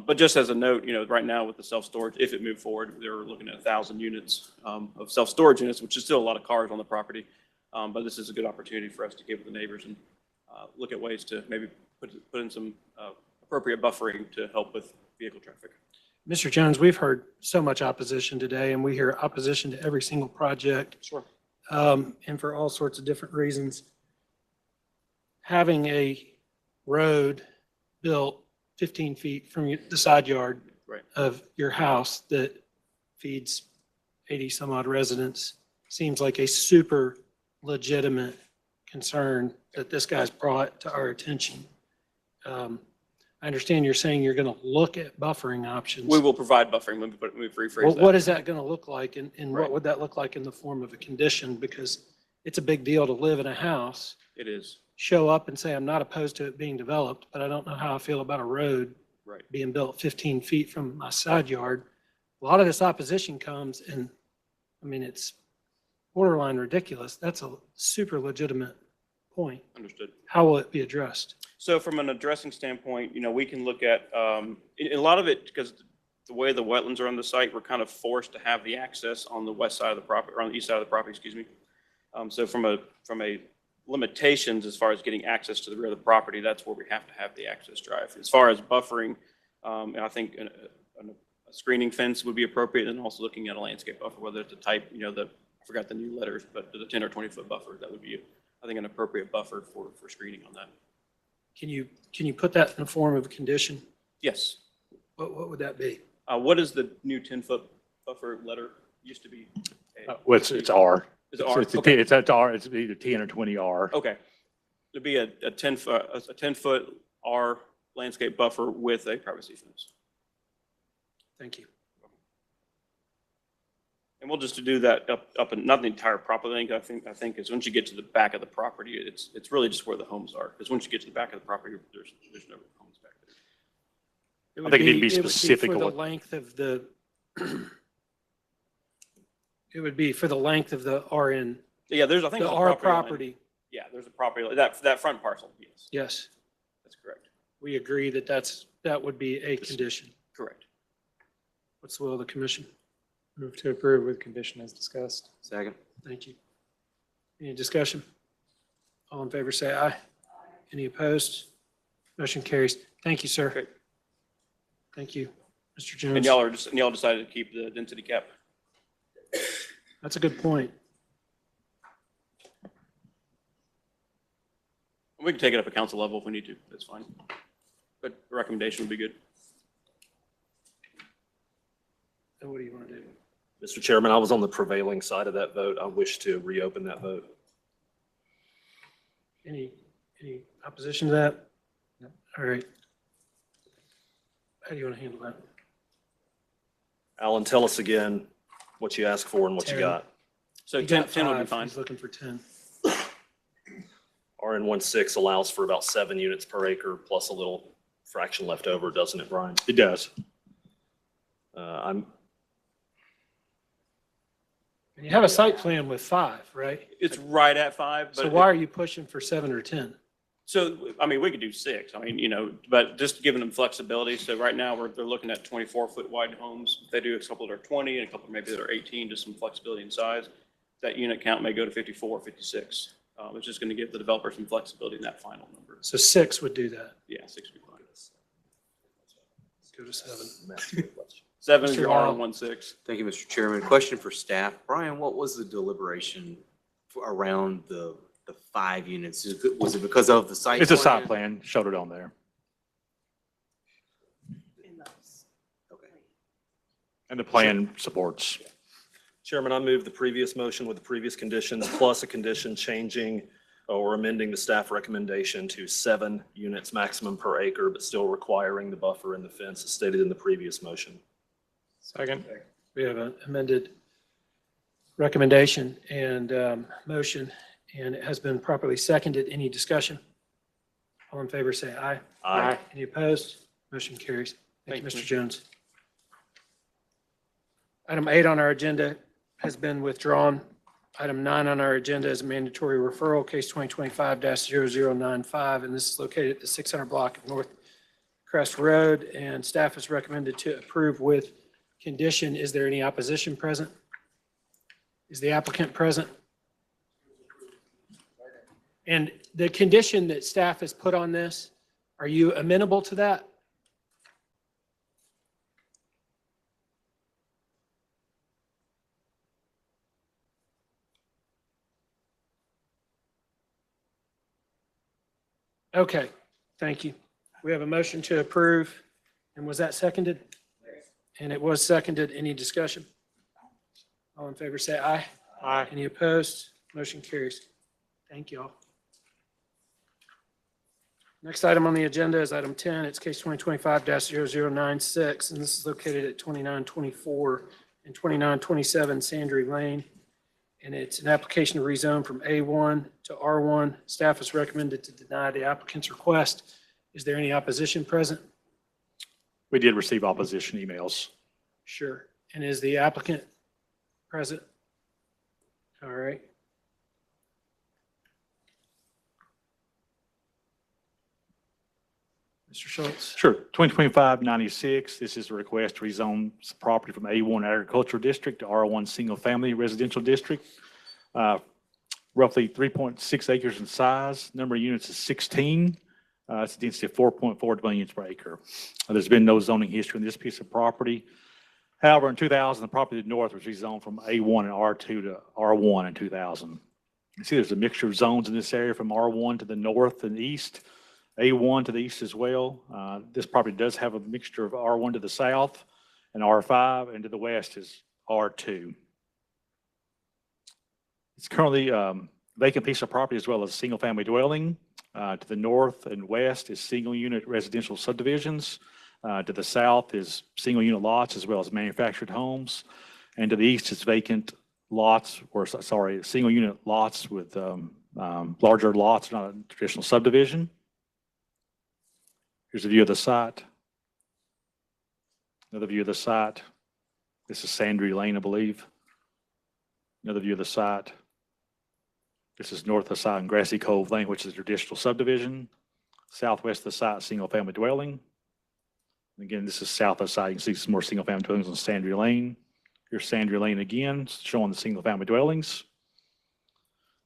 But just as a note, right now with the self-storage, if it moved forward, they're looking at 1,000 units of self-storage units, which is still a lot of cars on the property. But this is a good opportunity for us to get with the neighbors and look at ways to maybe put in some appropriate buffering to help with vehicle traffic. Mr. Jones, we've heard so much opposition today, and we hear opposition to every single project. Sure. And for all sorts of different reasons. Having a road built 15 feet from the side yard of your house that feeds 80 some odd residents seems like a super legitimate concern that this guy's brought to our attention. I understand you're saying you're going to look at buffering options. We will provide buffering. Let me rephrase Well, that. what is that going to look like, and what would that look like in the form of a condition? Because it's a big deal to live in a house. It is. Show up and say, I'm not opposed to it being developed, but I don't know how I feel about a road being built 15 feet from my side yard. A lot of this opposition comes, and I mean, it's borderline ridiculous. That's a super legitimate point. Understood. How will it be addressed? So from an addressing standpoint, we can look at, a lot of it, because the way the wetlands are on the site, we're kind of forced to have the access on the west side of the property, or on the east side of the property, excuse me. So from a limitations as far as getting access to the rear of the property, that's where we have to have the access drive. As far as buffering, I think a screening fence would be appropriate, and also looking at a landscape buffer, whether it's a type, I forgot the new letters, but the 10 or 20 foot buffer, that would be, I think, an appropriate buffer for screening on that. Can you put that in the form of a condition? Yes. What would that be? What is the new 10-foot buffer letter? Used to be. Well, it's R. Is it R? It's Okay. it's R. It's either 10 or 20 R. Okay. It'd be a 10-foot R landscape buffer with a privacy fence. Thank you. And we'll just do that up and not the entire property. I think is once you get to the back of the property, it's really just where the homes are. Because once you get to the back of the property, there's no homes back there. I think it need to be it would specific for of the what- length of the, it would be for the length of the RN, Yeah, I think the there's a R line. property. Yeah, there's a property, that front parcel, yes, Yes, that's correct. we agree that that would be a condition. Correct. What's the will of the commission? Move to approve with condition as discussed. Second. Thank you. Any discussion? All in favor, say aye. Any opposed? Motion carries. Thank you, sir. Okay. Thank you, Mr. And Jones. y'all decided to keep the density cap. That's a good point. We can take it up at council level if we need to, that's fine. But the recommendation would be good. So what do you want to do? Mr. Chairman, I was on the prevailing side of that vote. I wish to reopen that vote. Any opposition to that? No. All right. How do you want to handle that? Alan, tell us again what you asked for and what you 10. got. So You 10 got 10 would be 5. fine. He's looking for 10. RN 16 allows for about 7 units per acre plus a little fraction left over, doesn't it, Brian? It does. And you have a site plan with 5, right? It's right at 5, but. So why are you pushing for 7 or 10? So, I mean, we could do 6, I mean, but just giving them flexibility. So right now, they're looking at 24-foot wide homes. If they do a couple that are 20 and a couple maybe that are 18, just some flexibility in size, that unit count may go to 54, 56. It's just going to give the developer some flexibility in that final number. So 6 would do that. Yeah, 6 would be fine. Go to 7. 7 is Mr. your Hall. R16. Thank you, Mr. Chairman. Question for staff. Brian, what was the deliberation around the 5 units? Was it because of the site? It's a site plan, showed it on there. Okay. And the plan supports. Chairman, I move the previous motion with the previous conditions plus a condition changing or amending the staff recommendation to 7 units maximum per acre, but still requiring the buffer and the fence as stated in the previous motion. Second. We have an amended recommendation and motion, and it has been properly seconded. Any discussion? All in favor, say aye. Aye. Any opposed? Motion carries. Thank you, Mr. Jones. Item 8 on our agenda has been withdrawn. Item 9 on our agenda is a mandatory referral, case 2025-0095, and this is located at the 600 block of North Crest Road, and staff has recommended to approve with condition. Is there any opposition present? Is the applicant present? And the condition that staff has put on this, are you amenable to that? Okay, thank you. We have a motion to approve, and was that seconded? And it was seconded. Any discussion? All in favor, say aye. Aye. Any opposed? Motion carries. Thank you all. Next item on the agenda is item 10. It's case 2025-0096, and this is located at 2924 and 2927 Sandry Lane. And it's an application to rezone from A1 to R1. Staff has recommended to deny the applicant's request. Is there any opposition present? We did receive opposition emails. Sure. And is the applicant present? All right. Mr. Schultz? Sure. 2025-96, this is a request to rezone property from A1 Agricultural District to R1 Single Family Residential District. Roughly 3.6 acres in size. Number of units is 16. It's a density of 4.4 dwelling units per acre. There's been no zoning history on this piece of property. However, in 2000, the property to the north was rezoned from A1 and R2 to R1 in 2000. You see there's a mixture of zones in this area from R1 to the north and east, A1 to the east as well. This property does have a mixture of R1 to the south and R5, and to the west is R2. It's currently a vacant piece of property as well as a single-family dwelling. To the north and west is single-unit residential subdivisions. To the south is single-unit lots as well as manufactured homes. And to the east is vacant lots, or sorry, single unit lots with larger lots, not a traditional subdivision. Here's a view of the site. Another view of the site. This is Sandry Lane, I believe. Another view of the site. This is north of the site in Grassy Cove Lane, which is a traditional subdivision. Southwest of the site, single-family dwelling. And again, this is south of the site. You can see some more single-family dwellings on Sandry Lane. Here's Sandry Lane again, showing the single-family dwellings.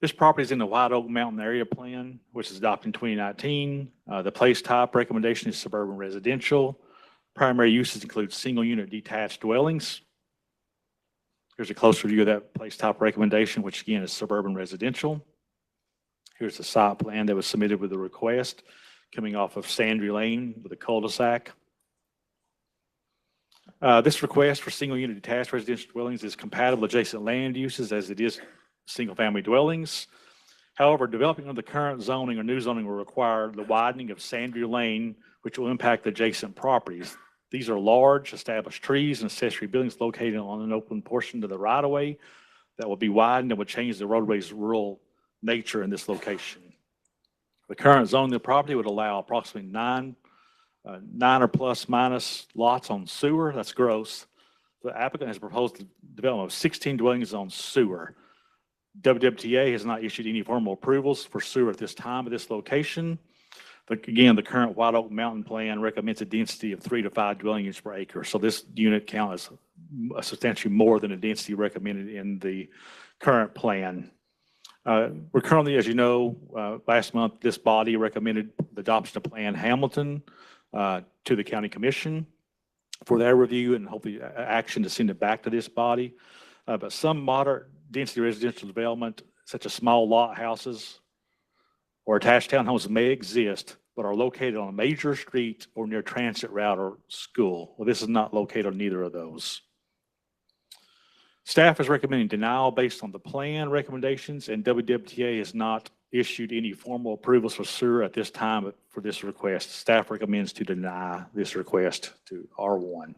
This property is in the White Oak Mountain Area Plan, which was adopted in 2019. The place type recommendation is suburban residential. Primary uses include single-unit detached dwellings. Here's a closer view of that place type recommendation, which again is suburban residential. Here's the site plan that was submitted with the request coming off of Sandry Lane with a cul-de-sac. This request for single-unit detached residential dwellings is compatible with adjacent land uses as it is single-family dwellings. However, developing under the current zoning or new zoning will require the widening of Sandry Lane, which will impact adjacent properties. These are large established trees and accessory buildings located on an open portion to the right-of-way that will be widened and would change the roadway's rural nature in this location. The current zoning of the property would allow approximately nine or plus minus lots on sewer. That's gross. The applicant has proposed the development of 16 dwellings on sewer. WWTA has not issued any formal approvals for sewer at this time at this location. But again, the current White Oak Mountain Plan recommends a density of 3 to 5 dwelling units per acre. So this unit count is substantially more than the density recommended in the current plan. We're currently, as you know, last month, this body recommended the adoption of Plan Hamilton to the County Commission for their review and hopefully action to send it back to this body. But some moderate density residential development, such as small lot houses or attached townhomes, may exist, but are located on a major street or near transit route or school. Well, this is not located on neither of those. Staff is recommending denial based on the plan recommendations, and WWTA has not issued any formal approvals for sewer at this time for this request. Staff recommends to deny this request to R1.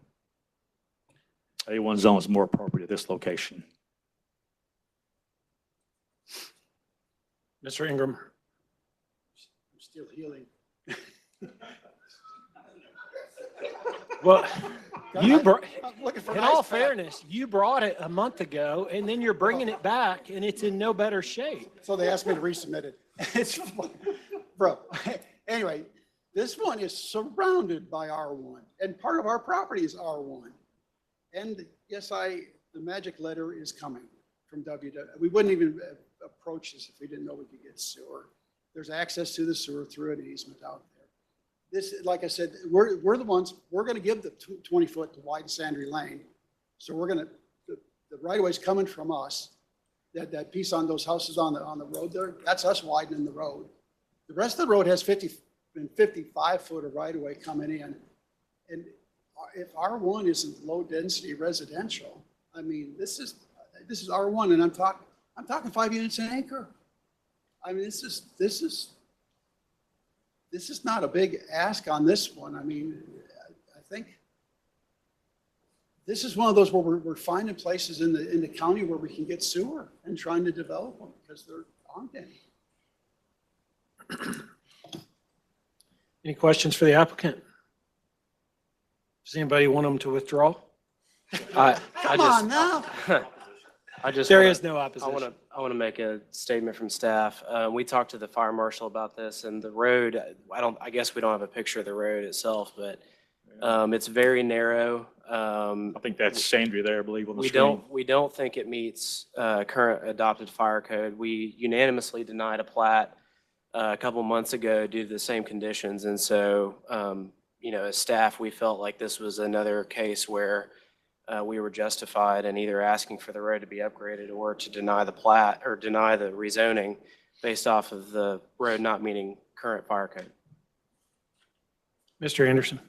A1 zone is more appropriate at this location. Mr. Ingram. I'm still healing. Well, you brought, I'm looking for in an all ice pack. fairness, you brought it a month ago and then you're bringing it back and it's in no better shape. So they asked me to resubmit it. It's, bro, anyway, this one is surrounded by R1 and part of our property is R1. And yes, the magic letter is coming from WW. We wouldn't even approach this if we didn't know we could get sewer. There's access to the sewer through an easement out there. This, like I said, we're the ones, we're going to give the 20 foot to widen Sandry Lane. So we're going to, the right of way is coming from us. That piece on those houses on the road there, that's us widening the road. The rest of the road has 50 and 55 foot of right of way coming in. And if R1 isn't low density residential, I mean, this is R1 and I'm talking 5 units an acre. I mean, this is not a big ask on this one. I mean, I think this is one of those where we're finding places in the county where we can get sewer and trying to develop them because there aren't any. Any questions for the applicant? Does anybody want them to withdraw? Come on now. There is no opposition. I want to make a statement from staff. We talked to the fire marshal about this and the road, I guess we don't have a picture of the road itself, but it's very narrow. I think that's Sandry there, I believe, on the screen. We don't think it meets current adopted fire code. We unanimously denied a plat a couple months ago due to the same conditions. And so, as staff, we felt like this was another case where we were justified in either asking for the road to be upgraded or to deny the plat or deny the rezoning based off of the road not meeting current fire code. Mr. Anderson.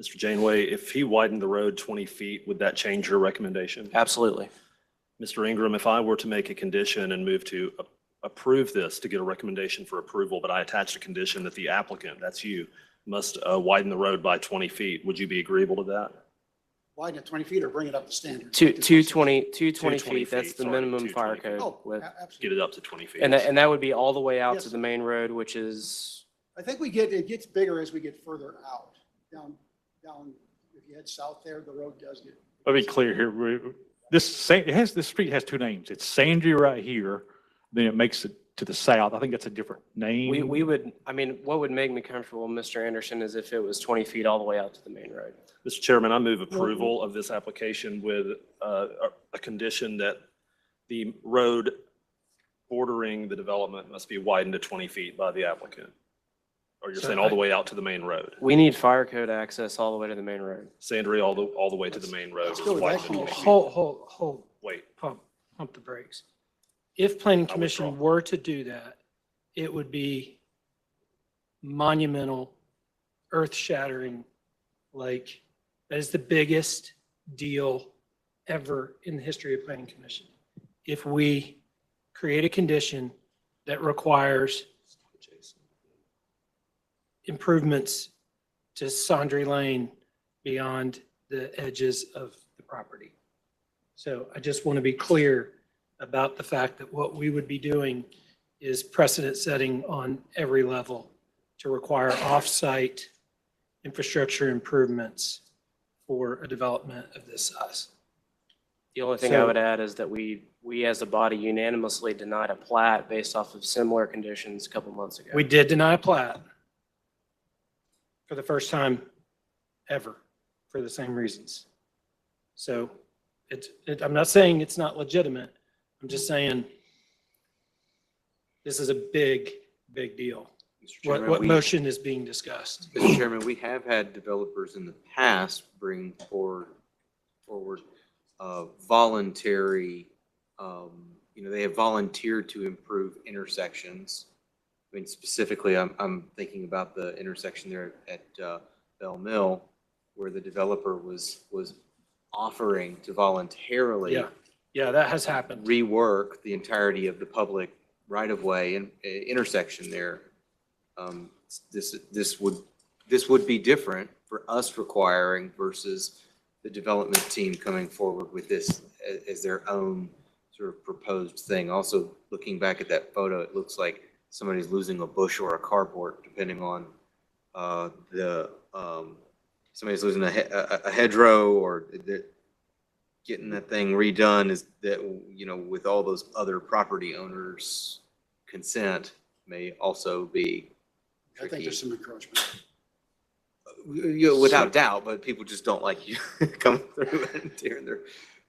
Mr. Janeway, if he widened the road 20 feet, would that change your recommendation? Absolutely. Mr. Ingram, if I were to make a condition and move to approve this to get a recommendation for approval, but I attached a condition that the applicant, that's you, must widen the road by 20 feet, would you be agreeable to that? widen it 20 feet or bring it up to standard? 220 220 feet, that's feet, the sorry, minimum fire 220 code Oh, width. Get it up to 20 feet. And that would be all the way out to Yes. the main road, which is, I think it gets bigger as we get further out, down, if you head south there, the road does get. Let me be clear here. This street has two names. It's Sandry right here, then it makes it to the south. I think that's a different name. we would, I mean, what would make me comfortable, Mr. Anderson, is if it was 20 feet all the way out to the main road. Mr. Chairman, I move approval of this application with a condition that the road bordering the development must be widened to 20 feet by the applicant. Or you're So saying all the way out to the main road? We need fire code access all the way to the main road. Sandry, all the way to the main road. Let's go with that condition. Hold, Wait, pump the brakes. If planning I commission withdraw. were to do that, it would be monumental, earth-shattering, like, that is the biggest deal ever in the history of planning commission. If we create a condition that requires improvements to Sandry Lane beyond the edges of the property. So I just want to be clear about the fact that what we would be doing is precedent setting on every level to require off-site infrastructure improvements for a development of this size. The only thing I So- would add is that we as a body unanimously denied a plat based off of similar conditions a couple months ago. We did deny a plat for the first time ever for the same reasons. So I'm not saying it's not legitimate. I'm just saying this is a big, big deal. Mr. Chairman, What we- motion is being discussed? Mr. Chairman, we have had developers in the past bring forward voluntary, they have volunteered to improve intersections. I mean, specifically, I'm thinking about the intersection there at Bell Mill, where the developer was offering to voluntarily Yeah, that has happened. rework the entirety of the public right-of-way and intersection there. This would be different for us requiring versus the development team coming forward with this as their own sort of proposed thing. Also, looking back at that photo, it looks like somebody's losing a bush or a carport, depending on somebody's losing a hedgerow, or getting that thing redone is that, with all those other property owners' consent may also be I think tricky. there's some encroachment. Without doubt, but people just don't like you coming through and tearing their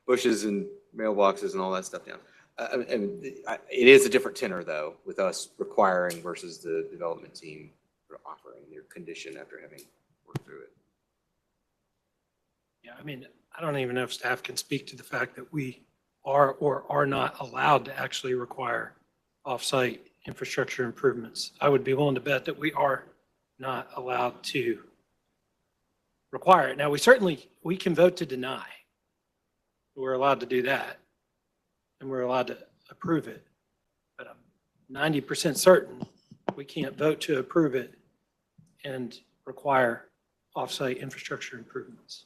bushes and mailboxes and all that stuff down. It is a different tenor, though, with us requiring versus the development team offering their condition after having worked through it. Yeah, I mean, I don't even know if staff can speak to the fact that we are or are not allowed to actually require off-site infrastructure improvements. I would be willing to bet that we are not allowed to require it. Now, we can vote to deny. We're allowed to do that. And we're allowed to approve it. But I'm 90% certain we can't vote to approve it and require off-site infrastructure improvements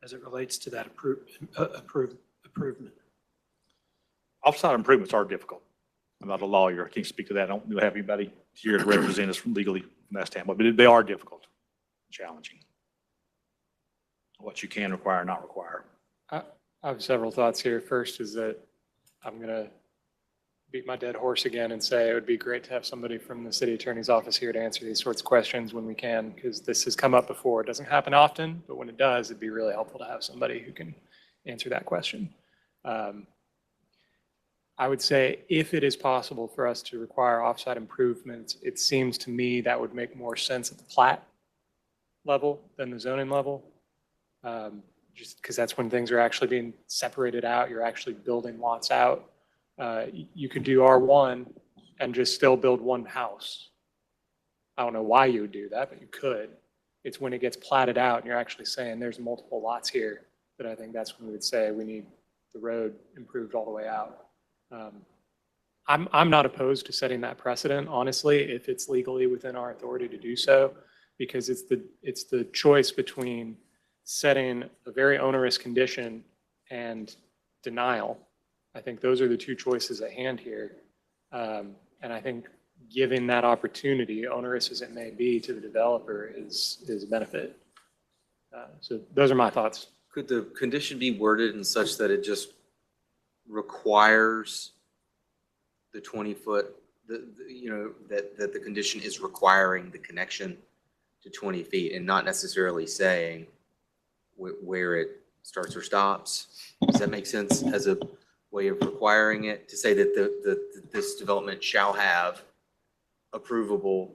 as it relates to that improvement. Off-site improvements are difficult. I'm not a lawyer. I can't speak to that. I don't really have anybody here to represent us legally from that standpoint, but they are difficult, challenging. What you can require and not require. I have several thoughts here. First is that I'm going to beat my dead horse again and say it would be great to have somebody from the city attorney's office here to answer these sorts of questions when we can, because this has come up before. It doesn't happen often, but when it does, it'd be really helpful to have somebody who can answer that question. I would say if it is possible for us to require offsite improvements, it seems to me that would make more sense at the plat level than the zoning level. Just because that's when things are actually being separated out, you're actually building lots out. You could do R1 and just still build one house. I don't know why you would do that, but you could. It's when it gets platted out and you're actually saying there's multiple lots here that I think that's when we would say we need the road improved all the way out. I'm not opposed to setting that precedent, honestly, if it's legally within our authority to do so, because it's the choice between setting a very onerous condition and denial. I think those are the two choices at hand here. And I think giving that opportunity, onerous as it may be to the developer, is a benefit. So those are my thoughts. Could the condition be worded in such that it just requires the 20-foot, that the condition is requiring the connection to 20 feet and not necessarily saying where it starts or stops? Does that make sense as a way of requiring it, to say that this development shall have approvable,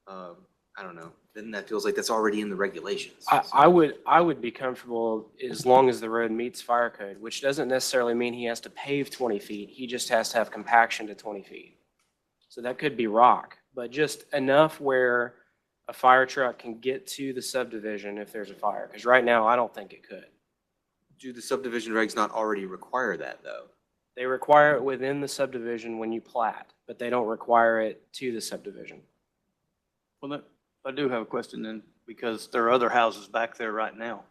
I don't know, then that feels like that's already in the regulations. I would be comfortable as long as the road meets fire code, which doesn't necessarily mean he has to pave 20 feet. He just has to have compaction to 20 feet. So that could be rock, but just enough where a fire truck can get to the subdivision if there's a fire. Because right now, I don't think it could. Do the subdivision regs not already require that, though? They require it within the subdivision when you plat, but they don't require it to the subdivision. Well, I do have a question then, because there are other houses back there right now.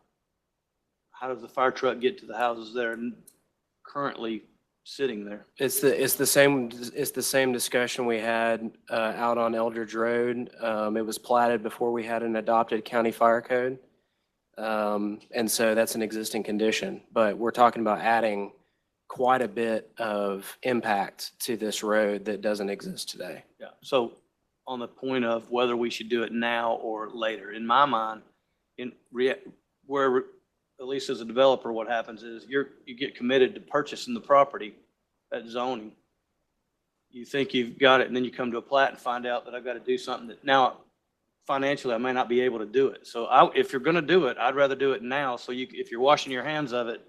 How does the fire truck get to the houses that are currently sitting there? It's the same discussion we had out on Eldridge Road. It was platted before we had an adopted county fire code. And so that's an existing condition, but we're talking about adding quite a bit of impact to this road that doesn't exist today. Yeah. So on the point of whether we should do it now or later, in my mind, where, at least as a developer, what happens is you get committed to purchasing the property at zoning. You think you've got it, and then you come to a plat and find out that I've got to do something that now financially I may not be able to do it. So if you're going to do it, I'd rather do it now. So if you're washing your hands of it,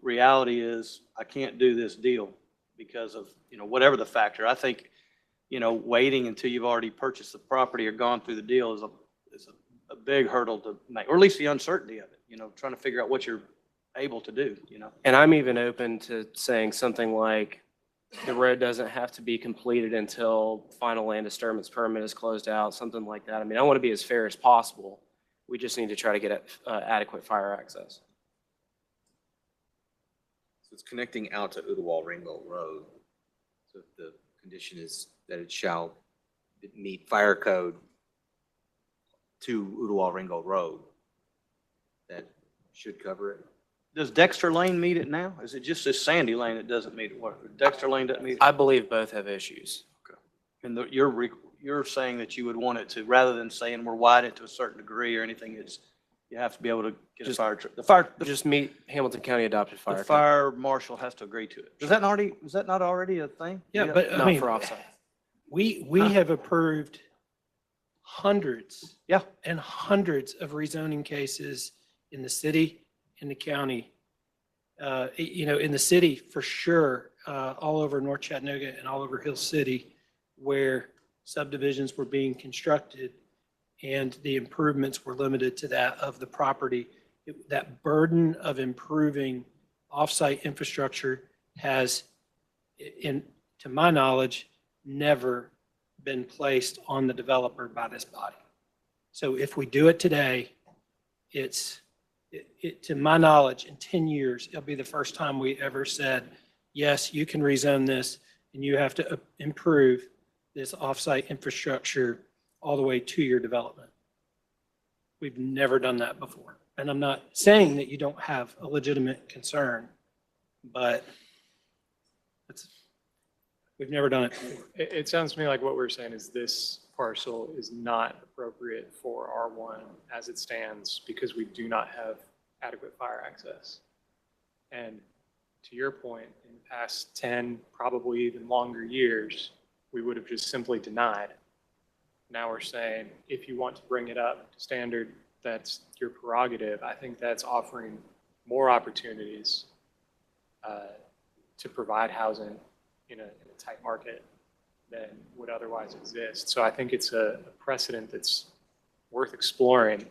reality is I can't do this deal because of, whatever the factor. I think, waiting until you've already purchased the property or gone through the deal is a big hurdle to make, or at least the uncertainty of it, trying to figure out what you're able to do, And I'm even open to saying something like the road doesn't have to be completed until final land disturbance permit is closed out, something like that. I mean, I want to be as fair as possible. We just need to try to get adequate fire access. So it's connecting out to Udawal Ringgold Road. So if the condition is that it shall meet fire code to Udawal Ringgold Road, that should cover it. Does Dexter Lane meet it now? Is it just this Sandy Lane that doesn't meet it? What, Dexter Lane doesn't meet it? I believe both have issues. Okay. And you're saying that you would want it to, rather than saying we're widening it to a certain degree or anything, it's, you have to be able to get a fire truck. Just meet Hamilton County adopted fire. The fire marshal has to agree to it. Is that not already a thing? Yeah, but I Not mean, for offsite. we have approved hundreds and hundreds of rezoning cases in the city, in the county, in the city for sure, all over North Chattanooga and all over Hill City, where subdivisions were being constructed and the improvements were limited to that of the property. That burden of improving offsite infrastructure has, to my knowledge, never been placed on the developer by this body. So if we do it today, to my knowledge, in 10 years, it'll be the first time we ever said, yes, you can rezone this and you have to improve this offsite infrastructure all the way to your development. We've never done that before. And I'm not saying that you don't have a legitimate concern, but we've never done it before. It sounds to me like what we're saying is this parcel is not appropriate for R1 as it stands because we do not have adequate fire access. And to your point, in the past 10, probably even longer years, we would have just simply denied. Now we're saying, if you want to bring it up to standard, that's your prerogative. I think that's offering more opportunities to provide housing in a tight market than would otherwise exist. So I think it's a precedent that's worth exploring,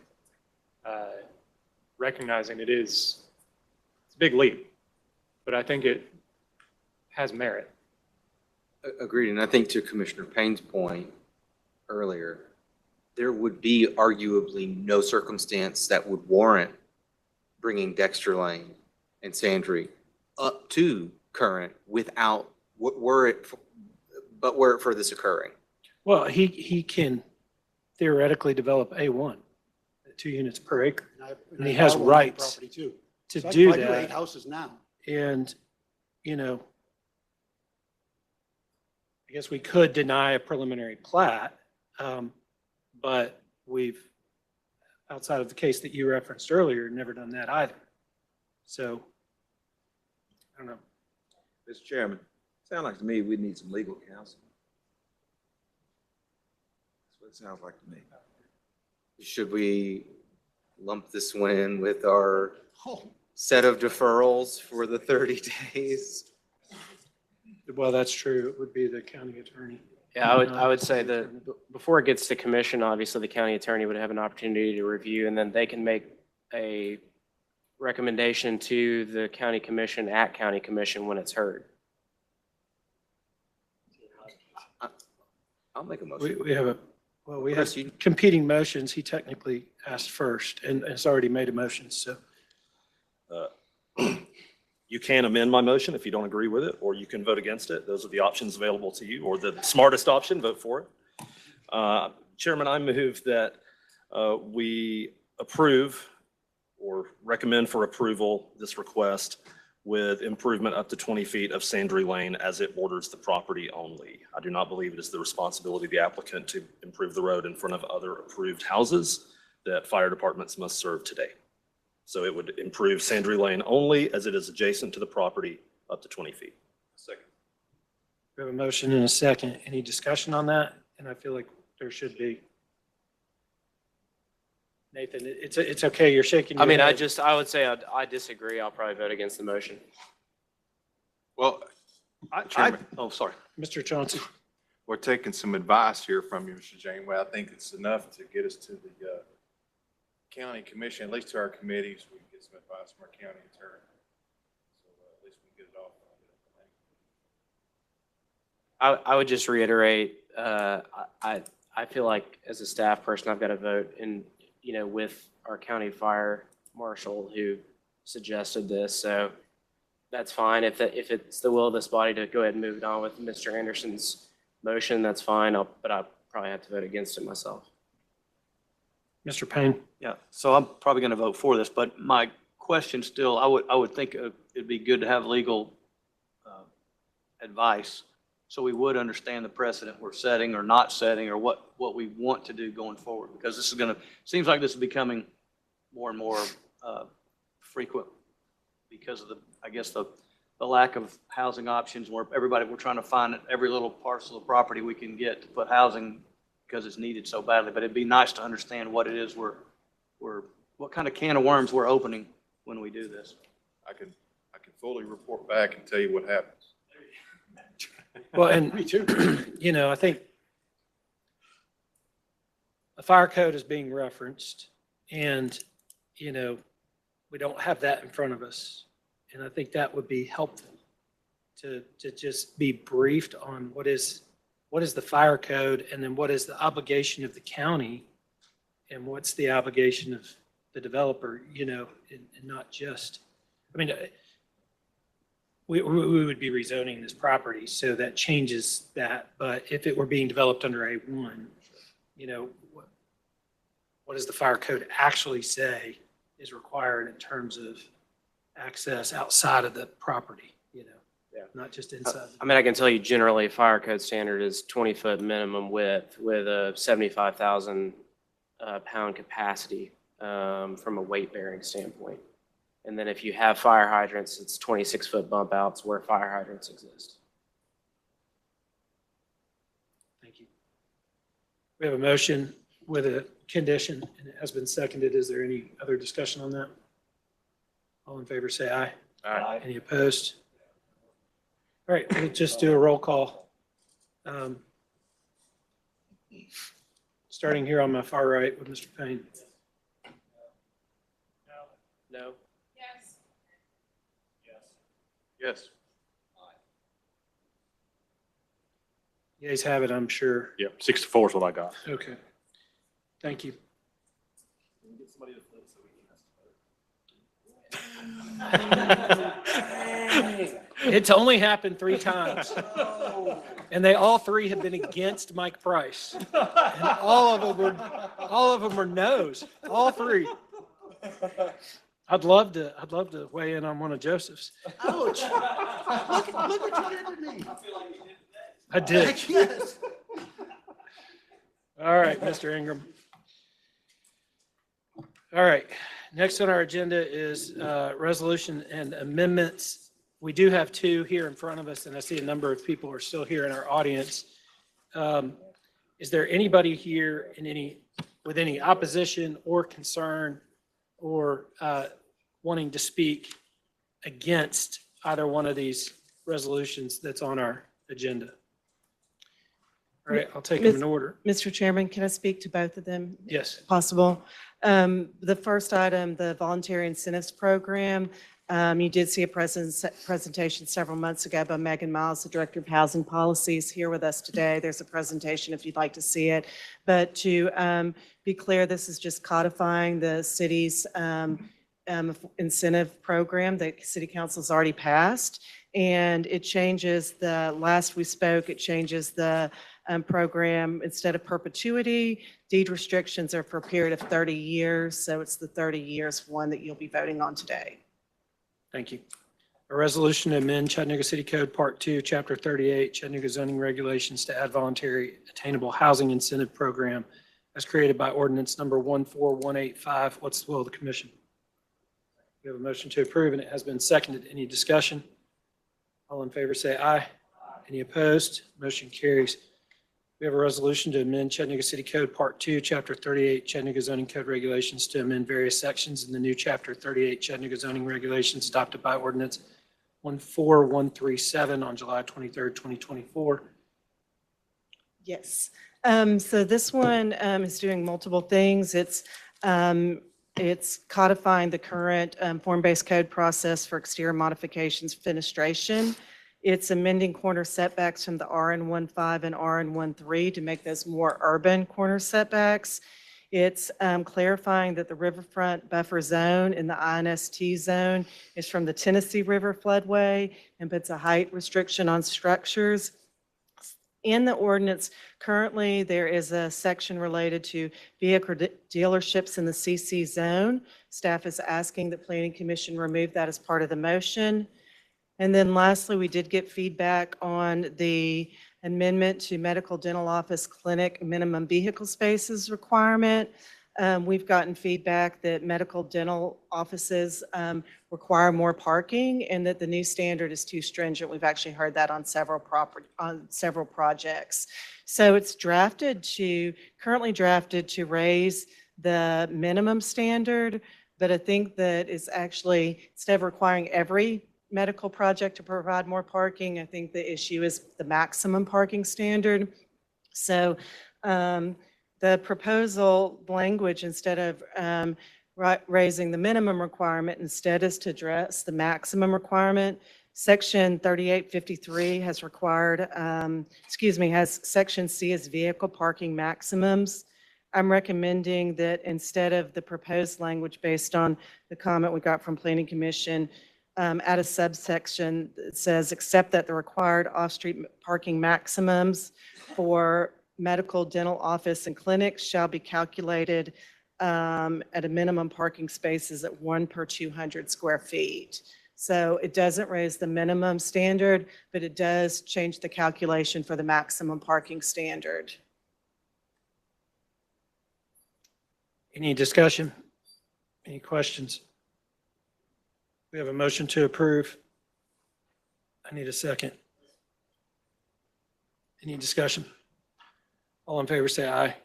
recognizing it's a big leap, but I think it has merit. Agreed. And I think to Commissioner Payne's point earlier, there would be arguably no circumstance that would warrant bringing Dexter Lane and Sandry up to current without, were it for this occurring. Well, he can theoretically develop A1, 2 units per acre. And he has rights Property too. to So I do do 8 that. houses now. And, you know, I guess we could deny a preliminary plat, but we've, outside of the case that you referenced earlier, never done that either. So, I don't know. Mr. Chairman, sounds like to me we need some legal counsel. That's what it sounds like to me. Should we lump this one in with our set of deferrals for the 30 days? Well, that's true. It would be the county attorney. Yeah, I would say that before it gets to commission, obviously the county attorney would have an opportunity to review, and then they can make a recommendation to the county commission at county commission when it's heard. I'll make a motion. We have we have Chris, you- competing motions. He technically asked first and has already made a motion, so. You can amend my motion if you don't agree with it, or you can vote against it. Those are the options available to you, or the smartest option, vote for it. Chairman, I move that we approve or recommend for approval this request with improvement up to 20 feet of Sandry Lane as it borders the property only. I do not believe it is the responsibility of the applicant to improve the road in front of other approved houses that fire departments must serve today. So it would improve Sandry Lane only as it is adjacent to the property up to 20 feet. Second. We have a motion and a second. Any discussion on that? And I feel like there should be. Nathan, it's okay. You're shaking your I mean, head. I would say I disagree. I'll probably vote against the motion. Well, Oh, sorry. Mr. Chauncey. we're taking some advice here from you, Mr. Janeway. I think it's enough to get us to the county commission, at least to our committees. We can get some advice from our county attorney. So at least we can get it off. I would just reiterate, I feel like as a staff person, I've got to vote in, with our county fire marshal who suggested this. So that's fine. If it's the will of this body to go ahead and move it on with Mr. Anderson's motion, that's fine. But I'll probably have to vote against it myself. Mr. Payne. Yeah, so I'm probably going to vote for this, but my question still, I would think it'd be good to have legal advice so we would understand the precedent we're setting or not setting or what we want to do going forward. Because this is seems like this is becoming more and more frequent because of the lack of housing options where we're trying to find every little parcel of property we can get to put housing because it's needed so badly. But it'd be nice to understand what it is what kind of can of worms we're opening when we do this. I can fully report back and tell you what happens. Well, and, I think the fire code is being referenced and, we don't have that in front of us. And I think that would be helpful to just be briefed on what is the fire code and then what is the obligation of the county and what's the obligation of the developer, and not just, we would be rezoning this property, so that changes that. But if it were being developed under A1, what does the fire code actually say is required in terms of access outside of the property, not just inside. I can tell you generally, fire code standard is 20-foot minimum width with a 75,000 pound capacity from a weight bearing standpoint. And then if you have fire hydrants, it's 26-foot bump outs where fire hydrants exist. Thank you. We have a motion with a condition and it has been seconded. Is there any other discussion on that? All in favor, say aye. Aye. Any opposed? All right, we'll just do a roll call. Starting here on my far right with Mr. Payne. No. Yes. You guys have it, I'm sure. Yep, 64 is what I got. Okay. Thank you. It's only happened 3 times. And they all 3 have been against Mike Price. And all of them were no's, all 3. I'd love to weigh in on one of Joseph's. Ouch. Look what you did to me. I did. Yes. All right, Mr. Ingram. All right, next on our agenda is resolution and amendments. We do have 2 here in front of us, and I see a number of people are still here in our audience. Is there anybody here with any opposition or concern or wanting to speak against either one of these resolutions that's on our agenda? All right, I'll take them in order. Mr. Chairman, can I speak to both of them? Yes. Possible. The first item, the voluntary incentives program, you did see a presentation several months ago by Megan Miles, the Director of Housing Policies, here with us today. There's a presentation if you'd like to see it. But to be clear, this is just codifying the city's incentive program that City Council's already passed. And it changes last we spoke, it changes the program. Instead of perpetuity, deed restrictions are for a period of 30 years. So it's the 30 years one that you'll be voting on today. Thank you. A resolution to amend Chattanooga City Code Part 2, Chapter 38, Chattanooga zoning regulations to add voluntary attainable housing incentive program as created by ordinance number 14185. What's the will of the commission? We have a motion to approve and it has been seconded. Any discussion? All in favor say aye. Any opposed? Motion carries. We have a resolution to amend Chattanooga City Code Part 2, Chapter 38, Chattanooga zoning code regulations to amend various sections in the new Chapter 38 Chattanooga zoning regulations adopted by ordinance 14137 on July 23rd, 2024. Yes. So this one is doing multiple things. It's codifying the current form-based code process for exterior modifications fenestration. It's amending corner setbacks from the RN15 and RN13 to make those more urban corner setbacks. It's clarifying that the riverfront buffer zone in the INST zone is from the Tennessee River floodway and puts a height restriction on structures. In the ordinance, currently there is a section related to vehicle dealerships in the CC zone. Staff is asking the Planning Commission remove that as part of the motion. And then lastly, we did get feedback on the amendment to medical dental office clinic minimum vehicle spaces requirement. We've gotten feedback that medical dental offices require more parking and that the new standard is too stringent. We've actually heard that on several projects. So it's currently drafted to raise the minimum standard, but I think that it's actually, instead of requiring every medical project to provide more parking, I think the issue is the maximum parking standard. So the proposal language, instead of raising the minimum requirement, instead is to address the maximum requirement. Section 3853 has has section C as vehicle parking maximums. I'm recommending that instead of the proposed language based on the comment we got from Planning Commission, add a subsection that says, except that the required off-street parking maximums for medical, dental office, and clinics shall be calculated at a minimum parking spaces at 1 per 200 square feet. So it doesn't raise the minimum standard, but it does change the calculation for the maximum parking standard. Any discussion? Any questions? We have a motion to approve. I need a second. Any discussion? All in favor say aye.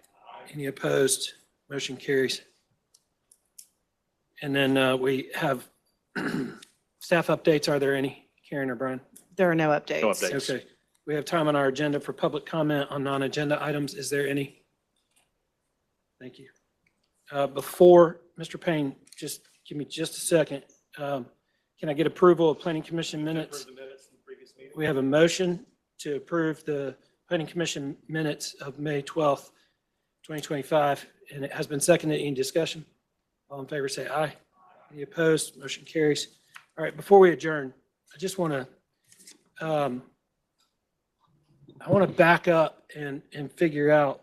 Any opposed? Motion carries. And then we have staff updates. Are there any? Karen or Brian? There are no updates. No updates. Okay. We have time on our agenda for public comment on non-agenda items. Is there any? Thank you. Before, Mr. Payne, just give me just a second. Can I get approval of Planning Commission minutes? We have a motion to approve the Planning Commission minutes of May 12th, 2025. and it has been seconded. Any discussion? All in favor, say aye. Any opposed? Motion carries. All right, before we adjourn, I just want to, back up and figure out,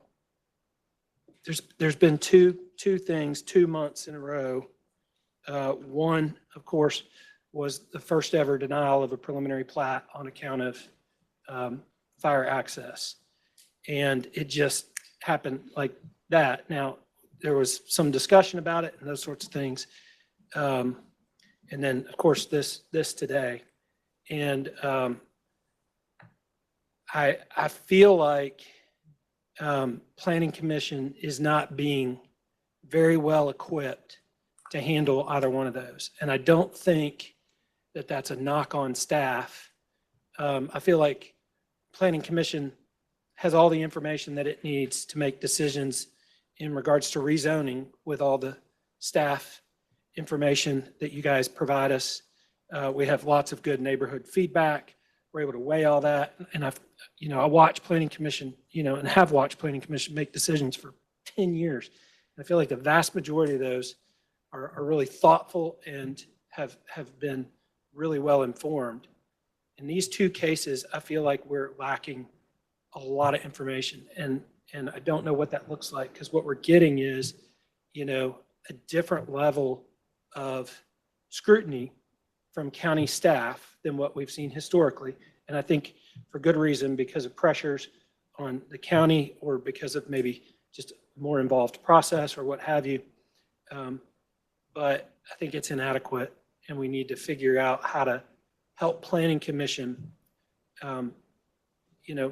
there's been two things, 2 months in a row. One, of course, was the first ever denial of a preliminary plat on account of fire access. And it just happened like that. Now, there was some discussion about it and those sorts of things. And then, of course, this today. And I feel like Planning Commission is not being very well equipped to handle either one of those. And I don't think that that's a knock on staff. I feel like Planning Commission has all the information that it needs to make decisions in regards to rezoning with all the staff information that you guys provide us. We have lots of good neighborhood feedback. We're able to weigh all that. And I watch Planning Commission, and have watched Planning Commission make decisions for 10 years. And I feel like the vast majority of those are really thoughtful and have been really well informed. In these two cases, I feel like we're lacking a lot of information, and I don't know what that looks like, because what we're getting is, a different level of scrutiny from county staff than what we've seen historically. And I think for good reason, because of pressures on the county or because of maybe just a more involved process or what have you. But I think it's inadequate, and we need to figure out how to help Planning Commission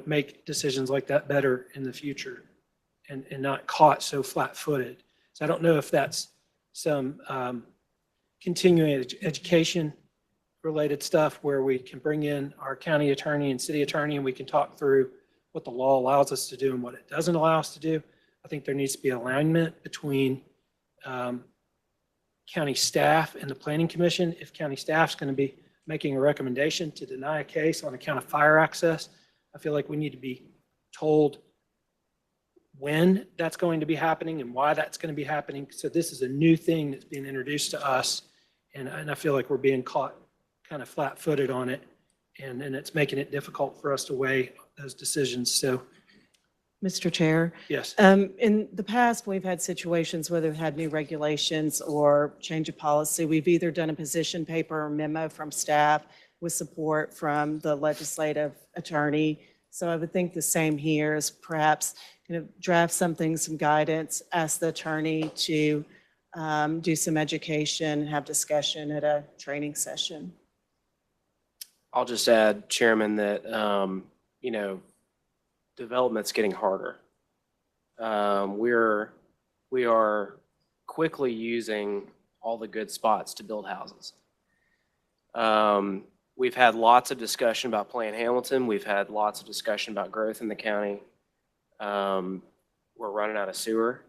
make decisions like that better in the future and not caught so flat-footed. So I don't know if that's some continuing education related stuff where we can bring in our county attorney and city attorney and we can talk through what the law allows us to do and what it doesn't allow us to do. I think there needs to be alignment between county staff and the Planning Commission. If county staff's going to be making a recommendation to deny a case on account of fire access, I feel like we need to be told when that's going to be happening and why that's going to be happening. So this is a new thing that's being introduced to us, and I feel like we're being caught kind of flat-footed on it, and it's making it difficult for us to weigh those decisions. So, Mr. Chair? Yes. In the past, we've had situations where they've had new regulations or change of policy. We've either done a position paper or memo from staff with support from the legislative attorney. So I would think the same here is perhaps draft something, some guidance, ask the attorney to do some education, have discussion at a training session. I'll just add, Chairman, that, development's getting harder. We are quickly using all the good spots to build houses. We've had lots of discussion about Plan Hamilton. We've had lots of discussion about growth in the county. We're running out of sewer.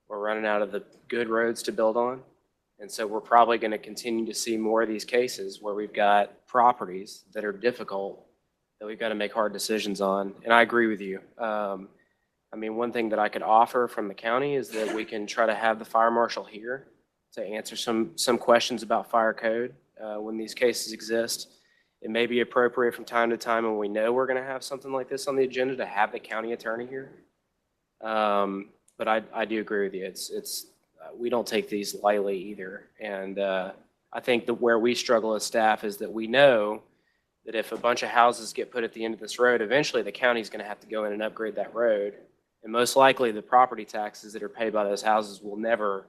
We're running out of the good roads to build on. And so we're probably going to continue to see more of these cases where we've got properties that are difficult that we've got to make hard decisions on. And I agree with you. One thing that I could offer from the county is that we can try to have the fire marshal here to answer some questions about fire code when these cases exist. It may be appropriate from time to time when we know we're going to have something like this on the agenda to have the county attorney here. But I do agree with you. We don't take these lightly either. And I think that where we struggle as staff is that we know that if a bunch of houses get put at the end of this road, eventually the county's going to have to go in and upgrade that road. And most likely the property taxes that are paid by those houses will never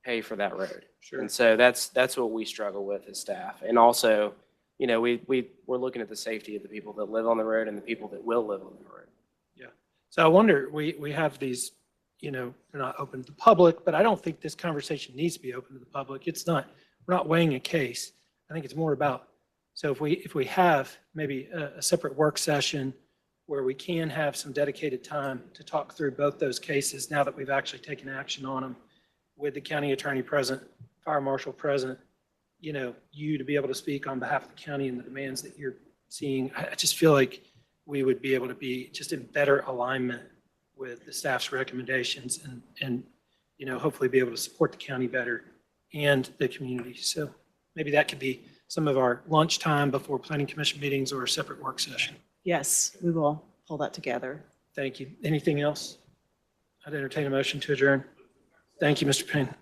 pay for that road. Sure. And so that's what we struggle with as staff. And also, we're looking at the safety of the people that live on the road and the people that will live on the road. Yeah. So I wonder, we have these, they're not open to the public, but I don't think this conversation needs to be open to the public. We're not weighing a case. I think it's more about, so if we have maybe a separate work session where we can have some dedicated time to talk through both those cases now that we've actually taken action on them with the county attorney present, fire marshal present, you to be able to speak on behalf of the county and the demands that you're seeing. I just feel like we would be able to be just in better alignment with the staff's recommendations and, you know, hopefully be able to support the county better and the community. So maybe that could be some of our lunchtime before planning commission meetings or a separate work session. Yes, we will pull that together. Thank you. Anything else? I'd entertain a motion to adjourn. Thank you, Mr. Payne.